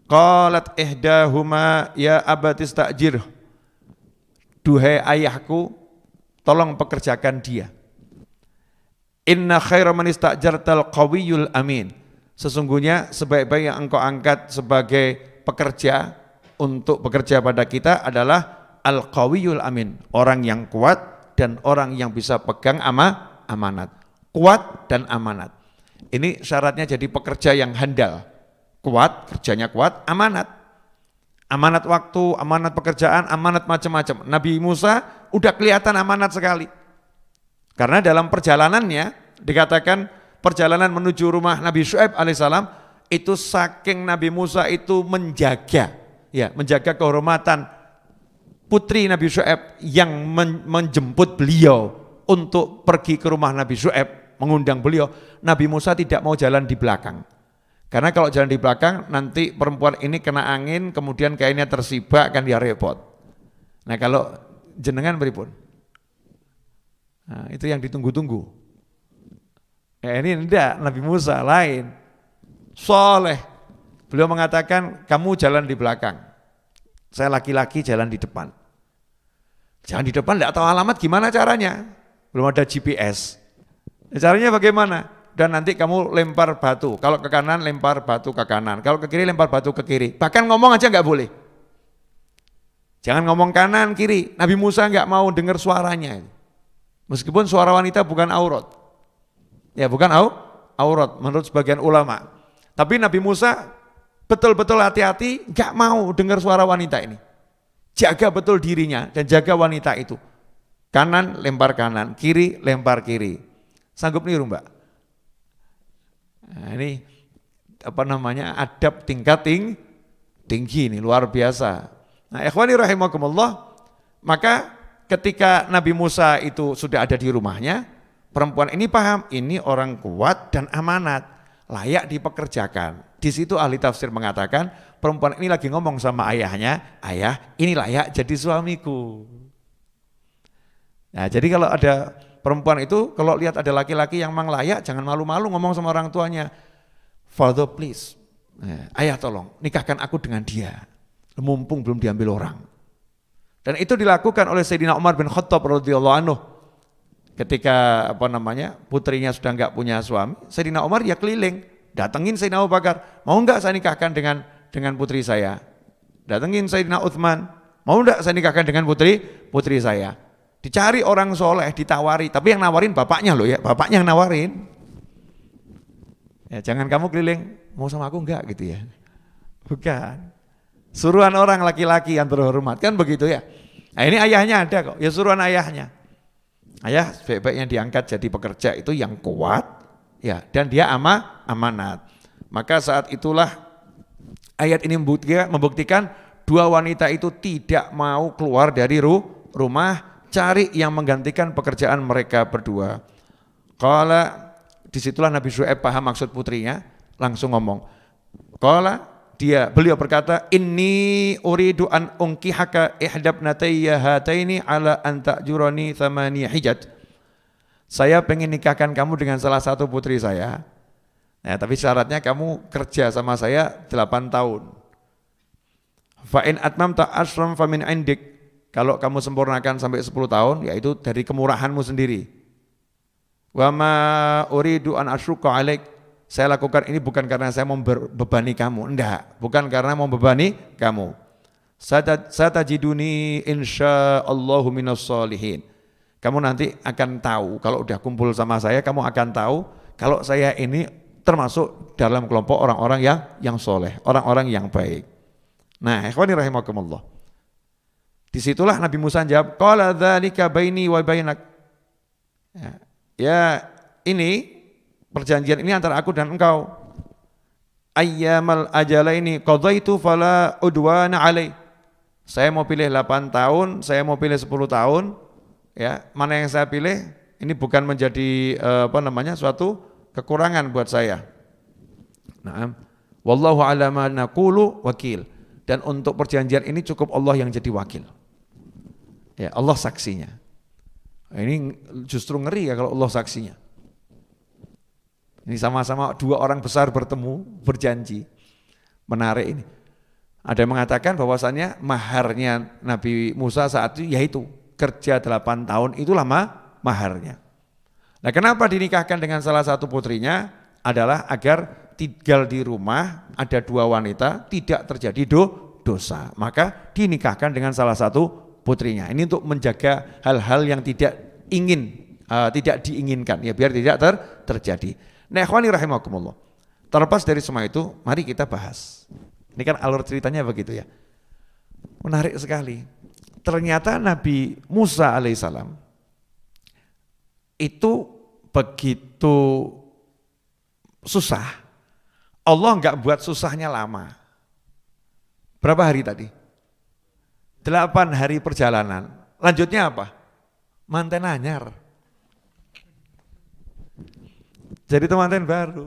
qalat ihdahuma ya abatis ta'jir, duhai ayahku, tolong pekerjakan dia. Inna khaira man istajartal qawiyul amin. Sesungguhnya sebaik-baik yang engkau angkat sebagai pekerja untuk bekerja pada kita adalah al-qawiyul amin, orang yang kuat dan orang yang bisa pegang amanat. Kuat dan amanat. Ini syaratnya jadi pekerja yang handal. Kuat, kerjanya kuat, amanat. Amanat waktu, amanat pekerjaan, amanat macam-macam. Nabi Musa udah kelihatan amanat sekali. Karena dalam perjalanannya dikatakan perjalanan menuju rumah Nabi Syuaib alaihissalam itu saking Nabi Musa itu menjaga kehormatan putri Nabi Syuaib yang menjemput beliau untuk pergi ke rumah Nabi Syuaib, mengundang beliau. Nabi Musa tidak mau jalan di belakang. Karena kalau jalan di belakang nanti perempuan ini kena angin kemudian kainnya tersibak kan dia repot. Nah kalau jenengan pripun? Nah, itu yang ditunggu-tunggu. Ya, ini enggak, Nabi Musa lain. Soleh. Beliau mengatakan, kamu jalan di belakang. Saya laki-laki jalan di depan. Jalan di depan enggak tahu alamat gimana caranya. Belum ada GPS. Caranya bagaimana? Dan nanti kamu lempar batu. Kalau ke kanan lempar batu ke kanan. Kalau ke kiri lempar batu ke kiri. Bahkan ngomong aja enggak boleh. Jangan ngomong kanan, kiri. Nabi Musa nggak mau dengar suaranya. Meskipun suara wanita bukan aurat. Ya bukan aurat menurut sebagian ulama. Tapi Nabi Musa betul-betul hati-hati nggak mau dengar suara wanita ini. Jaga betul dirinya dan jaga wanita itu. Kanan lempar kanan, kiri lempar kiri. Sanggup niru Mbak? Nah, ini adab tingkat tinggi ini luar biasa. Nah, ikhwani rahimakumullah, maka ketika Nabi Musa itu sudah ada di rumahnya, perempuan ini paham, ini orang kuat dan amanat, layak dipekerjakan. Di situ ahli tafsir mengatakan, perempuan ini lagi ngomong sama ayahnya, ayah ini layak jadi suamiku. Nah, jadi kalau ada perempuan itu, kalau lihat ada laki-laki yang memang layak, jangan malu-malu ngomong sama orang tuanya, Father please, ayah tolong nikahkan aku dengan dia. Mumpung belum diambil orang. Dan itu dilakukan oleh Sayyidina Umar bin Khattab radhiyallahu anhu. Ketika putrinya sudah enggak punya suami, Sayyidina Umar ya keliling, datengin Sayyidina Abu Bakar, mau enggak saya nikahkan dengan putri saya? Datengin Sayyidina Utsman, mau enggak saya nikahkan dengan putri saya? Dicari orang soleh, ditawari, tapi yang nawarin bapaknya loh ya, bapaknya yang nawarin. Ya jangan kamu keliling, mau sama aku enggak gitu ya. Bukan. Suruhan orang laki-laki yang terhormat, kan begitu ya. Nah ini ayahnya ada kok, ya suruhan ayahnya. Ayah sebaik-baiknya diangkat jadi pekerja itu yang kuat, ya, dan dia amanat. Maka saat itulah ayat ini membuktikan dua wanita itu tidak mau keluar dari rumah, cari yang menggantikan pekerjaan mereka berdua. Disitulah Nabi Syuaib paham maksud putrinya, langsung ngomong. Beliau berkata, inni uridu an unkihaka ihdabnatayya hataini ala an ta'jurani thamani hijaj. Saya pengen nikahkan kamu dengan salah satu putri saya. Nah, tapi syaratnya kamu kerja sama saya 8 tahun. Fa in atmamta ashram famin indik. Kalau kamu sempurnakan sampai 10 tahun, yaitu dari kemurahanmu sendiri. Wa ma uridu an asyuqa alaik. Saya lakukan ini bukan karena saya mau membebani kamu, enggak, bukan karena mau membebani kamu. Satajiduni insyaallahu minas sholihin. Kamu nanti akan tahu, kalau udah kumpul sama saya, kamu akan tahu kalau saya ini termasuk dalam kelompok orang-orang yang soleh, orang-orang yang baik. Nah, ikhwani rahimakumullah. Disitulah Nabi Musa jawab, qala dzalika baini wa bainak. Ya, ini perjanjian ini antara aku dan engkau. Ayyamal ajalaini qadaitu fala udwana alai. Saya mau pilih 8 tahun, saya mau pilih 10 tahun. Ya, mana yang saya pilih ini bukan menjadi suatu kekurangan buat saya. Naam. Wallahu ala ma naqulu wakil. Dan untuk perjanjian ini cukup Allah yang jadi wakil. Ya, Allah saksinya. Ini justru ngeri ya kalau Allah saksinya. Ini sama-sama dua orang besar bertemu, berjanji. Menarik ini. Ada yang mengatakan bahwasannya maharnya Nabi Musa saat itu yaitu kerja 8 tahun, itulah maharnya. Nah, kenapa dinikahkan dengan salah satu putrinya? Adalah agar tinggal di rumah ada 2 wanita tidak terjadi dosa. Maka dinikahkan dengan salah satu putrinya. Ini untuk menjaga hal-hal yang tidak diinginkan, ya biar tidak terjadi. Nah, ikhwani rahimakumullah. Terlepas dari semua itu, mari kita bahas. Ini kan alur ceritanya begitu ya. Menarik sekali. Ternyata Nabi Musa alaihissalam itu begitu susah. Allah enggak buat susahnya lama. Berapa hari tadi? 8 hari perjalanan. Lanjutnya apa? Manten anyar. Jadi teman-teman baru.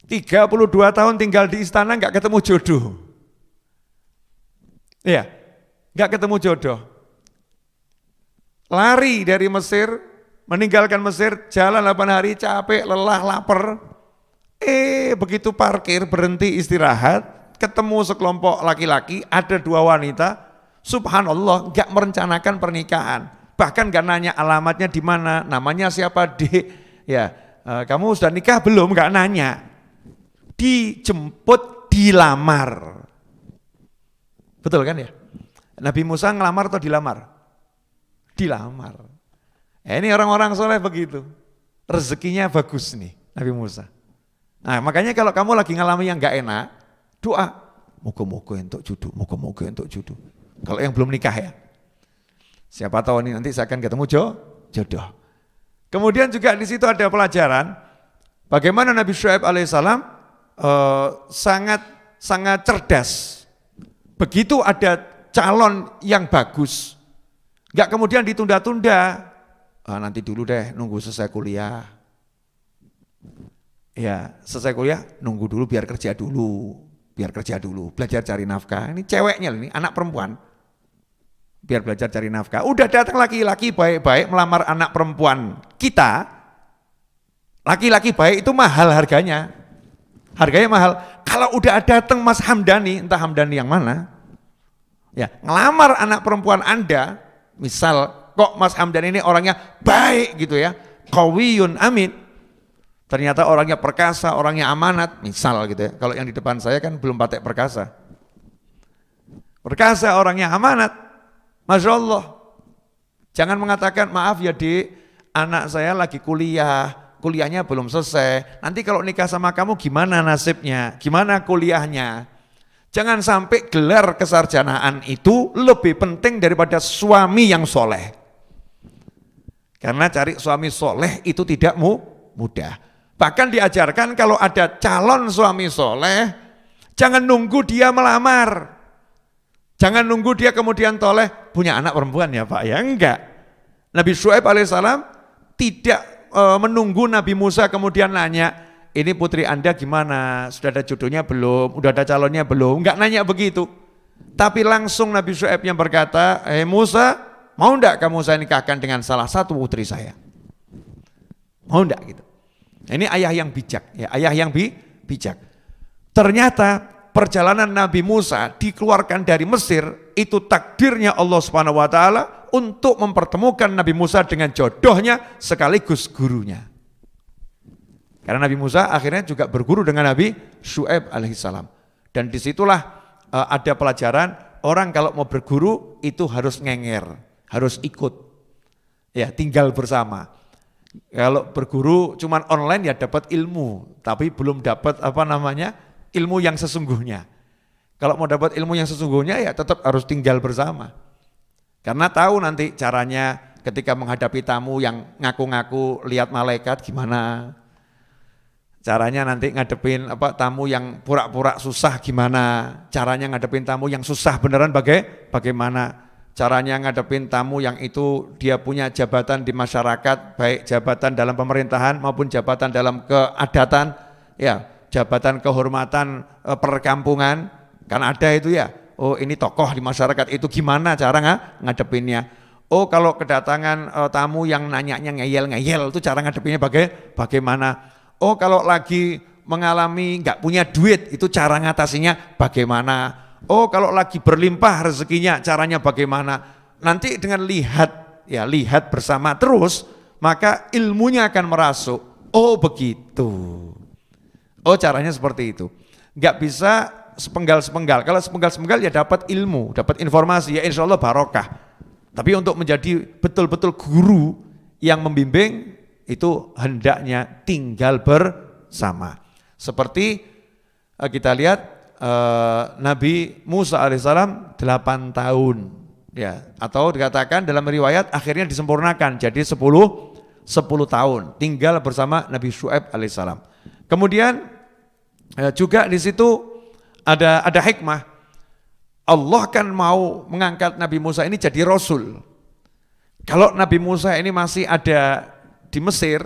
32 tahun tinggal di istana enggak ketemu jodoh. Iya, enggak ketemu jodoh. Lari dari Mesir, meninggalkan Mesir, jalan 8 hari, capek, lelah, lapar. Begitu parkir, berhenti istirahat, ketemu sekelompok laki-laki, ada 2 wanita, subhanallah, enggak merencanakan pernikahan. Bahkan enggak nanya alamatnya di mana, namanya siapa, Dek. Ya, kamu sudah nikah belum? Enggak nanya. Dijemput, dilamar. Betul kan ya? Nabi Musa ngelamar atau dilamar? Dilamar. Ini orang-orang soleh begitu. Rezekinya bagus nih Nabi Musa. Nah makanya kalau kamu lagi ngalami yang gak enak, doa. Moga-moga entuk jodoh, moga-moga entuk jodoh. Kalau yang belum nikah ya. Siapa tahu nih nanti saya akan ketemu jodoh. Kemudian juga di situ ada pelajaran bagaimana Nabi Syuaib alaihissalam sangat cerdas. Begitu ada calon yang bagus, enggak kemudian ditunda-tunda. Nanti dulu deh, nunggu selesai kuliah. Ya, selesai kuliah, nunggu dulu biar kerja dulu, belajar cari nafkah. Ini ceweknya ini, anak perempuan. Biar belajar cari nafkah. Udah datang laki-laki baik-baik melamar anak perempuan kita. Laki-laki baik itu mahal harganya. Harganya mahal. Kalau udah datang Mas Hamdani, entah Hamdani yang mana, ya ngelamar anak perempuan Anda, misal kok Mas Hamdani ini orangnya baik gitu ya, qawiyun amin, ternyata orangnya perkasa, orangnya amanat, misal gitu ya. Kalau yang di depan saya kan belum patek perkasa. Perkasa, orangnya amanat, Masya Allah. Jangan mengatakan, maaf ya Dik, anak saya lagi kuliahnya belum selesai, nanti kalau nikah sama kamu gimana nasibnya, gimana kuliahnya. Jangan sampai gelar kesarjanaan itu lebih penting daripada suami yang soleh. Karena cari suami soleh itu tidak mudah. Bahkan diajarkan kalau ada calon suami soleh, jangan nunggu dia melamar. Jangan nunggu dia kemudian toleh, punya anak perempuan ya Pak, ya enggak. Nabi Syuaib alaihissalam tidak menunggu Nabi Musa kemudian nanya, ini putri Anda gimana, sudah ada jodohnya belum, udah ada calonnya belum, enggak nanya begitu. Tapi langsung Nabi Syuaib yang berkata, Musa, mau enggak kamu saya nikahkan dengan salah satu putri saya? Mau enggak gitu. Ini ayah yang bijak, ya, ayah yang bijak. Ternyata perjalanan Nabi Musa dikeluarkan dari Mesir itu takdirnya Allah Subhanahu wa taala untuk mempertemukan Nabi Musa dengan jodohnya sekaligus gurunya. Karena Nabi Musa akhirnya juga berguru dengan Nabi Syuaib alaihissalam. Dan disitulah ada pelajaran orang kalau mau berguru itu harus ngenger, harus ikut, ya tinggal bersama. Kalau berguru cuman online ya dapat ilmu, tapi belum dapat ilmu yang sesungguhnya. Kalau mau dapat ilmu yang sesungguhnya ya tetap harus tinggal bersama. Karena tahu nanti caranya ketika menghadapi tamu yang ngaku-ngaku lihat malaikat gimana. Caranya nanti ngadepin tamu yang pura-pura susah gimana. Caranya ngadepin tamu yang susah beneran bagaimana. Caranya ngadepin tamu yang itu dia punya jabatan di masyarakat, baik jabatan dalam pemerintahan maupun jabatan dalam keadatan, ya jabatan kehormatan perkampungan, kan ada itu ya. Oh ini tokoh di masyarakat itu gimana cara ngadepinnya. Oh kalau kedatangan tamu yang nanyanya ngeyel-ngeyel itu cara ngadepinnya bagaimana. Oh kalau lagi mengalami nggak punya duit itu cara ngatasinya bagaimana. Oh kalau lagi berlimpah rezekinya caranya bagaimana. Nanti dengan lihat bersama terus maka ilmunya akan merasuk. Oh begitu. Oh caranya seperti itu. Nggak bisa sepenggal-sepenggal. Kalau sepenggal-sepenggal ya dapat ilmu, dapat informasi, ya insya Allah barokah. Tapi untuk menjadi betul-betul guru yang membimbing itu hendaknya tinggal bersama. Seperti kita lihat Nabi Musa alaihissalam 8 tahun, ya atau dikatakan dalam riwayat akhirnya disempurnakan jadi 10 tahun tinggal bersama Nabi Syuaib alaihissalam. Kemudian juga di situ ada hikmah. Allah kan mau mengangkat Nabi Musa ini jadi rasul. Kalau Nabi Musa ini masih ada di Mesir,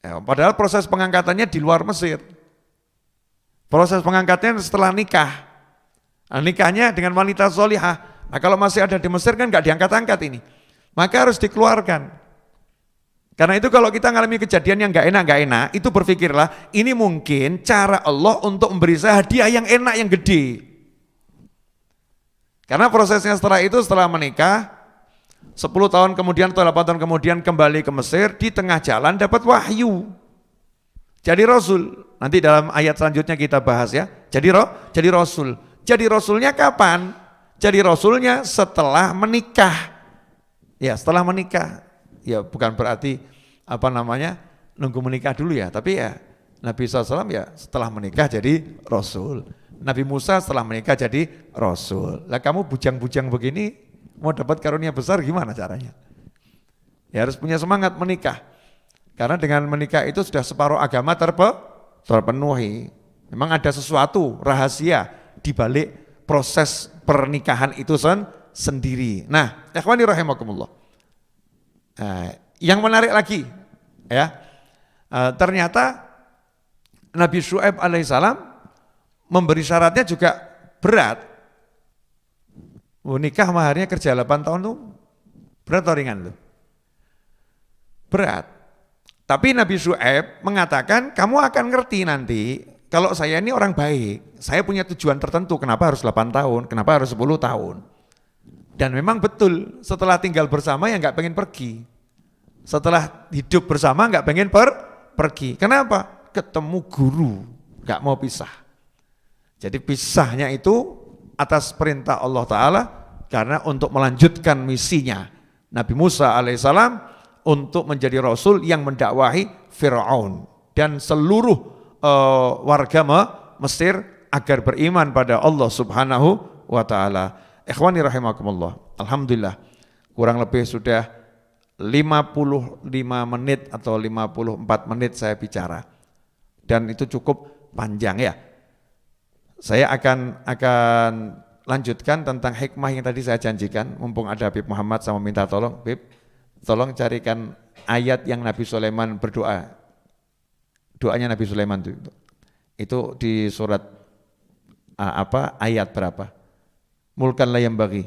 ya, padahal proses pengangkatannya di luar Mesir. Proses pengangkatannya setelah nikah. Nah, nikahnya dengan wanita solihah. Nah kalau masih ada di Mesir kan nggak diangkat-angkat ini. Maka harus dikeluarkan. Karena itu kalau kita ngalami kejadian yang nggak enak, itu berpikirlah ini mungkin cara Allah untuk memberi saya hadiah yang enak, yang gede. Karena prosesnya setelah itu, setelah menikah, 10 tahun kemudian atau 8 tahun kemudian kembali ke Mesir, di tengah jalan dapat wahyu. Jadi Rasul, nanti dalam ayat selanjutnya kita bahas ya, jadi Rasul. Jadi Rasulnya kapan? jadi rasulnya setelah menikah. Ya, setelah menikah. Ya, bukan berarti nunggu menikah dulu ya, tapi ya Nabi SAW ya setelah menikah jadi rasul. Nabi Musa setelah menikah jadi rasul. Lah kamu bujang-bujang begini mau dapat karunia besar gimana caranya? Ya harus punya semangat menikah. Karena dengan menikah itu sudah separuh agama terpenuhi. Memang ada sesuatu rahasia di balik proses pernikahan itu sendiri. Nah, ikhwani rahimakumullah. Yang menarik lagi ya. Ternyata Nabi Syuaib alaihissalam memberi syaratnya juga berat. Nikah maharnya kerja 8 tahun tuh berat atau ringan tuh? Berat. Tapi Nabi Syuaib mengatakan kamu akan ngerti nanti kalau saya ini orang baik, saya punya tujuan tertentu, kenapa harus 8 tahun, kenapa harus 10 tahun. Dan memang betul setelah tinggal bersama ya nggak pengen pergi. Setelah hidup bersama nggak pengen pergi. Kenapa? Ketemu guru, nggak mau pisah. Jadi pisahnya itu atas perintah Allah Ta'ala karena untuk melanjutkan misinya Nabi Musa alaihissalam untuk menjadi rasul yang mendakwahi Fir'aun dan seluruh warga Mesir agar beriman pada Allah Subhanahu wa Ta'ala. Ikhwani rahimakumullah. Alhamdulillah kurang lebih sudah 55 menit atau 54 menit saya bicara. Dan itu cukup panjang ya. Saya akan lanjutkan tentang hikmah yang tadi saya janjikan. Mumpung ada Habib Muhammad sama minta tolong, Habib, tolong carikan ayat yang Nabi Sulaiman berdoa. Doanya Nabi Sulaiman itu di surat ayat berapa? Mulkan la yambaghi.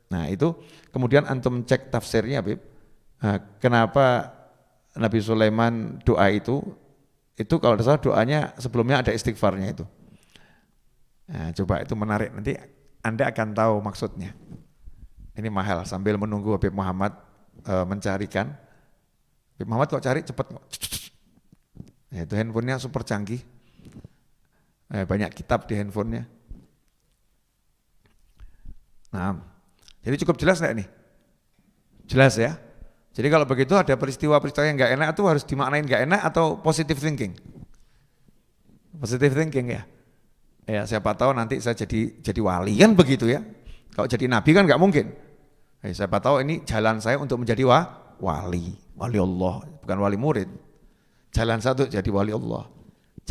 Nah itu kemudian antum cek tafsirnya, Habib. Kenapa Nabi Sulaiman doa itu kalau tidak salah doanya sebelumnya ada istighfarnya itu. Nah, coba itu menarik, nanti Anda akan tahu maksudnya. Ini mahal sambil menunggu Habib Muhammad mencarikan. Habib Muhammad kok cari cepat kok. Ya, itu handphonenya super canggih. Banyak kitab di handphonenya. Nah, jadi cukup jelas nggak nih? Jelas ya? Jadi kalau begitu ada peristiwa-peristiwa yang nggak enak itu harus dimaknain nggak enak atau positive thinking? Positive thinking ya. Ya siapa tahu nanti saya jadi wali kan begitu ya. Kalau jadi nabi kan nggak mungkin. Siapa tahu ini jalan saya untuk menjadi wali Allah, bukan wali murid. Jalan saya untuk jadi wali Allah.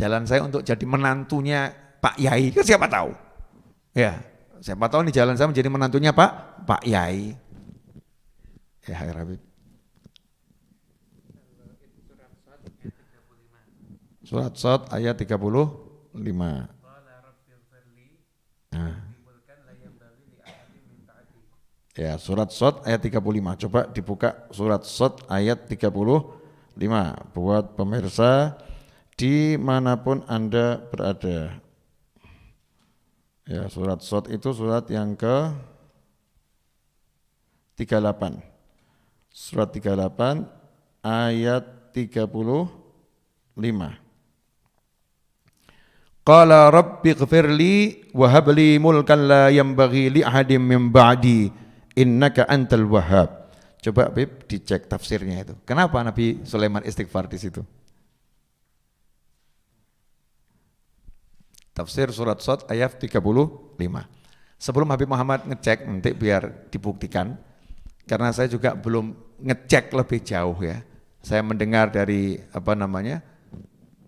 Jalan saya untuk jadi menantunya Pak Yai kan siapa tahu. Ya, siapa tahu ini jalan saya menjadi menantunya Pak Yai. Ya, Habib. Surat Shad ayat 35. Nah. Ya, surat Shad ayat 35. Coba dibuka surat Shad ayat 35 buat pemirsa dimanapun Anda berada. Ya, surat Shad itu surat yang ke 38. Surat 38 ayat 35. Qala rabbi ighfirli wa habli mulkan la yanbaghi li ahadin min ba'di innaka antal wahhab. Coba Bib dicek tafsirnya itu. Kenapa Nabi Sulaiman istighfar di situ? Tafsir surat Shad ayat 35. Sebelum Habib Muhammad ngecek nanti biar dibuktikan, karena saya juga belum ngecek lebih jauh ya. Saya mendengar dari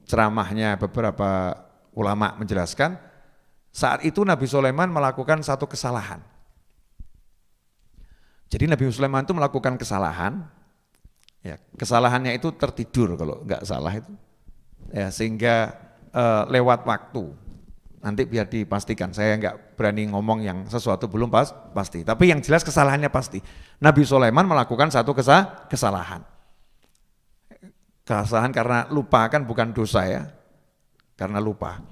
ceramahnya beberapa ulama menjelaskan saat itu Nabi Sulaiman melakukan satu kesalahan. Jadi Nabi Sulaiman itu melakukan kesalahan, ya kesalahannya itu tertidur kalau nggak salah itu, ya sehingga lewat waktu. Nanti biar dipastikan, saya nggak berani ngomong yang sesuatu belum pasti. Tapi yang jelas kesalahannya pasti. Nabi Sulaiman melakukan satu kesalahan. Kesalahan karena lupa kan bukan dosa ya. Karena lupa,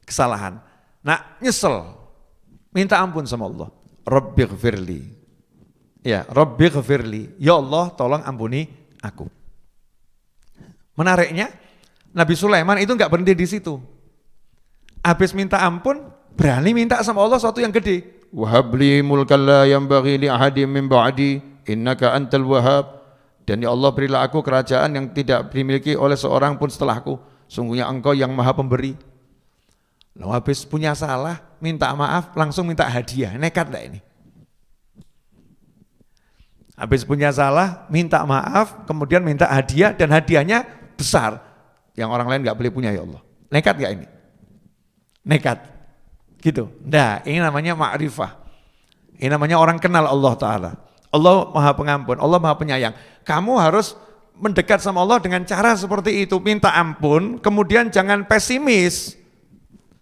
kesalahan. Nah nyesel, minta ampun sama Allah. Rabbighfirli. Ya, Rabbighfirli. Ya Allah tolong ampuni aku. Menariknya, Nabi Sulaiman itu nggak berhenti di situ. Habis minta ampun, berani minta sama Allah sesuatu yang gede. wa hab li mulkan la yanbaghi li ahadin min ba'di innaka antal wahhab. Dan ya Allah, berilah aku kerajaan yang tidak dimiliki oleh seorang pun setelahku. Sungguhnya Engkau yang Maha Pemberi. Lalu habis punya salah, minta maaf, langsung minta hadiah. Nekat enggak ini? Habis punya salah, minta maaf, kemudian minta hadiah, dan hadiahnya besar. Yang orang lain enggak boleh punya, ya Allah. Nekat enggak ini? Nekat. Gitu. Nah, ini namanya ma'rifah. Ini namanya orang kenal Allah Ta'ala. Allah Maha Pengampun, Allah Maha Penyayang. Kamu harus mendekat sama Allah dengan cara seperti itu. Minta ampun, kemudian jangan pesimis.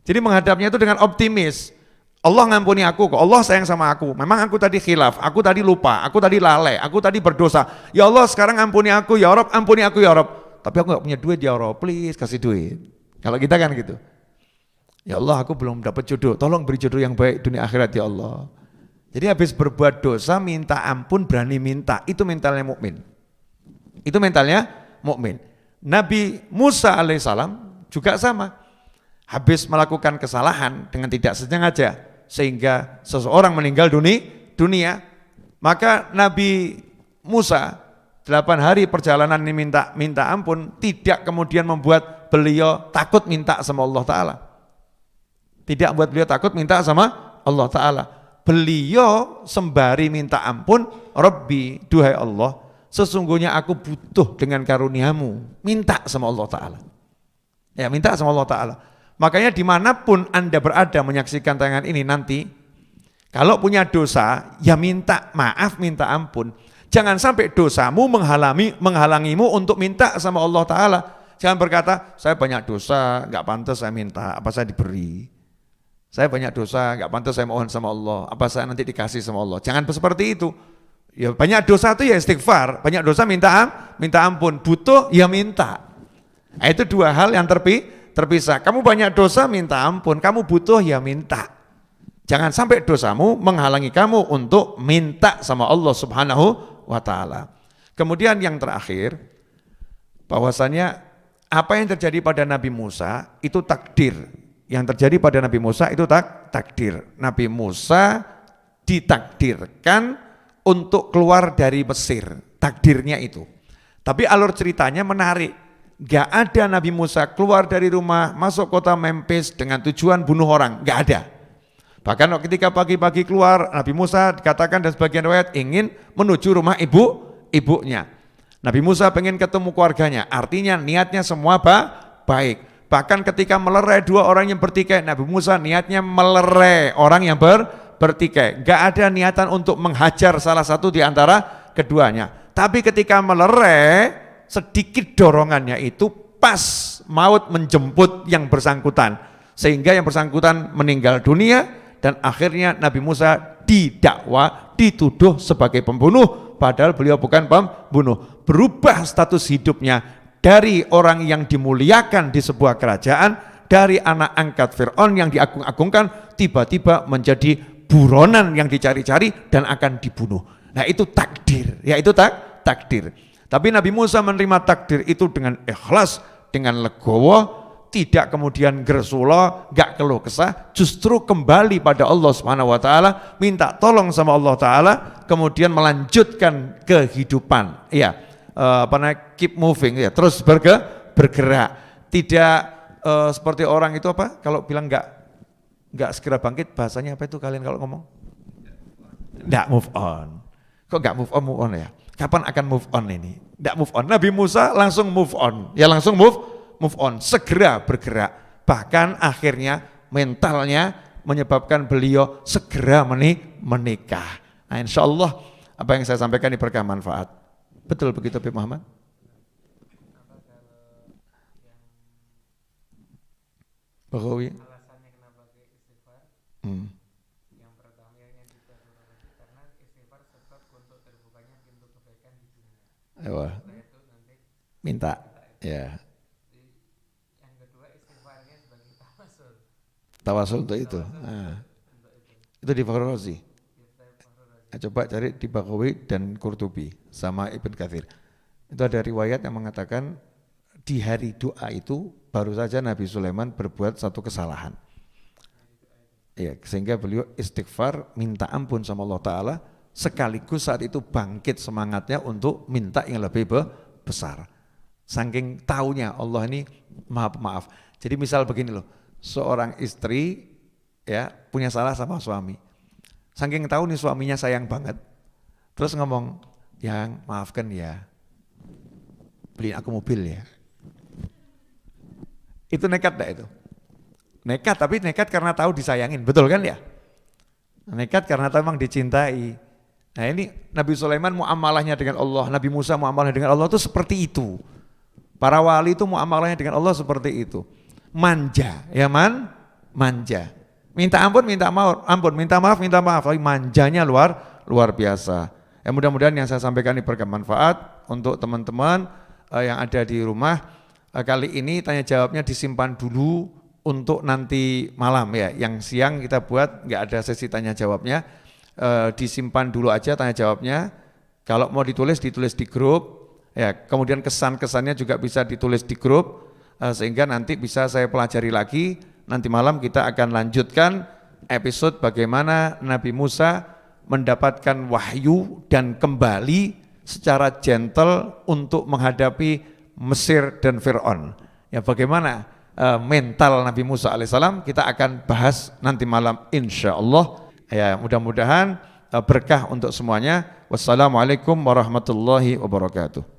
Jadi menghadapnya itu dengan optimis. Allah ngampuni aku kok, Allah sayang sama aku. Memang aku tadi khilaf, aku tadi lupa, aku tadi lalai, aku tadi berdosa. Ya Allah sekarang ampuni aku, ya Rob, ampuni aku ya Rob. Tapi aku gak punya duit ya Rob, please kasih duit. Kalau kita kan gitu. Ya Allah aku belum dapat jodoh, tolong beri jodoh yang baik dunia akhirat ya Allah. Jadi habis berbuat dosa minta ampun, berani minta, itu mentalnya mukmin. Itu mentalnya mukmin. Nabi Musa alaihissalam juga sama. Habis melakukan kesalahan dengan tidak sengaja sehingga seseorang meninggal dunia, maka Nabi Musa 8 hari perjalanan ini minta ampun, tidak kemudian membuat beliau takut minta sama Allah Ta'ala. Tidak buat beliau takut minta sama Allah Ta'ala. Beliau sembari minta ampun, Rabbi, duhai Allah, sesungguhnya aku butuh dengan karuniamu. Minta sama Allah Ta'ala. Ya, minta sama Allah Ta'ala. Makanya dimanapun Anda berada menyaksikan tayangan ini nanti, kalau punya dosa, ya minta maaf, minta ampun. Jangan sampai dosamu menghalangimu untuk minta sama Allah Ta'ala. Jangan berkata, saya banyak dosa, gak pantas saya minta, apa saya diberi. Saya banyak dosa, gak pantas saya mohon sama Allah, apa saya nanti dikasih sama Allah. Jangan seperti itu. Ya banyak dosa itu ya istighfar, banyak dosa minta ampun, butuh ya minta. Nah, itu dua hal yang terpisah. Kamu banyak dosa minta ampun, kamu butuh ya minta. Jangan sampai dosamu menghalangi kamu untuk minta sama Allah Subhanahu wa Ta'ala. Kemudian yang terakhir, bahwasannya apa yang terjadi pada Nabi Musa itu takdir. Yang terjadi pada Nabi Musa itu takdir. Nabi Musa ditakdirkan untuk keluar dari Mesir, takdirnya itu. Tapi alur ceritanya menarik. Gak ada Nabi Musa keluar dari rumah masuk kota Memphis dengan tujuan bunuh orang, gak ada. Bahkan ketika pagi-pagi keluar, Nabi Musa dikatakan dan sebagian riwayat ingin menuju rumah ibunya. Nabi Musa pengen ketemu keluarganya, artinya niatnya semua baik. Bahkan ketika melerai dua orang yang bertikai, Nabi Musa niatnya melerai orang yang bertikai. Gak ada niatan untuk menghajar salah satu di antara keduanya. Tapi ketika melerai, sedikit dorongannya itu pas maut menjemput yang bersangkutan. Sehingga yang bersangkutan meninggal dunia dan akhirnya Nabi Musa didakwa, dituduh sebagai pembunuh. Padahal beliau bukan pembunuh. Berubah status hidupnya. Dari orang yang dimuliakan di sebuah kerajaan, dari anak angkat Fir'aun yang diagung-agungkan, tiba-tiba menjadi buronan yang dicari-cari dan akan dibunuh. Nah itu takdir, ya itu takdir. Tapi Nabi Musa menerima takdir itu dengan ikhlas, dengan legowo, tidak kemudian gersulo, gak keluh kesah, justru kembali pada Allah Subhanahu wa Ta'ala, minta tolong sama Allah Ta'ala, kemudian melanjutkan kehidupan. Ya. Keep moving ya, terus bergerak, tidak seperti orang itu apa? Kalau bilang nggak segera bangkit, bahasanya apa itu kalian kalau ngomong? Nggak move on. Kok nggak move on ya? Kapan akan move on ini? Nggak move on. Nabi Musa langsung move on, ya langsung move on, segera bergerak. Bahkan akhirnya mentalnya menyebabkan beliau segera menikah. Nah, insya Allah apa yang saya sampaikan ini berkah manfaat. Betul begitu Pak Muhammad? Bagawi? Alasannya kenapa ke istighfar? Yang pertama karena istighfar sebab untuk terbukanya pintu kebaikan di dunia. Ewa. Itu nanti Minta. Ya. Yang kedua istighfarnya sebagai tawasul. Tawasul untuk itu. Nah. Itu di Fakhrul Razi. Coba cari di Bagawi dan Qurtubi sama Ibn Katsir. Itu ada riwayat yang mengatakan di hari doa itu baru saja Nabi Sulaiman berbuat satu kesalahan. Ya, sehingga beliau istighfar, minta ampun sama Allah Ta'ala, sekaligus saat itu bangkit semangatnya untuk minta yang lebih besar. Saking taunya Allah ini maha pemaaf. Jadi misal begini loh, seorang istri ya punya salah sama suami. Saking tahu nih suaminya sayang banget, terus ngomong, yang maafkan ya, beliin aku mobil ya. Itu nekat gak itu? Nekat, tapi nekat karena tahu disayangin, betul kan ya? Nekat karena tahu memang dicintai. Nah ini Nabi Sulaiman muamalahnya dengan Allah, Nabi Musa muamalahnya dengan Allah itu seperti itu. Para wali itu muamalahnya dengan Allah seperti itu. Manja, ya manja. Minta ampun, minta maaf, minta maaf. Tapi manjanya luar biasa. Ya mudah-mudahan yang saya sampaikan ini bermanfaat untuk teman-teman yang ada di rumah. Kali ini tanya jawabnya disimpan dulu untuk nanti malam ya. Yang siang kita buat nggak ada sesi tanya jawabnya. Disimpan dulu aja tanya jawabnya. Kalau mau ditulis di grup. Ya, kemudian kesan-kesannya juga bisa ditulis di grup sehingga nanti bisa saya pelajari lagi. Nanti malam kita akan lanjutkan episode bagaimana Nabi Musa mendapatkan wahyu dan kembali secara gentle untuk menghadapi Mesir dan Fir'aun. Ya, bagaimana mental Nabi Musa alaihissalam kita akan bahas nanti malam insya Allah. Ya, mudah-mudahan berkah untuk semuanya. Wassalamualaikum warahmatullahi wabarakatuh.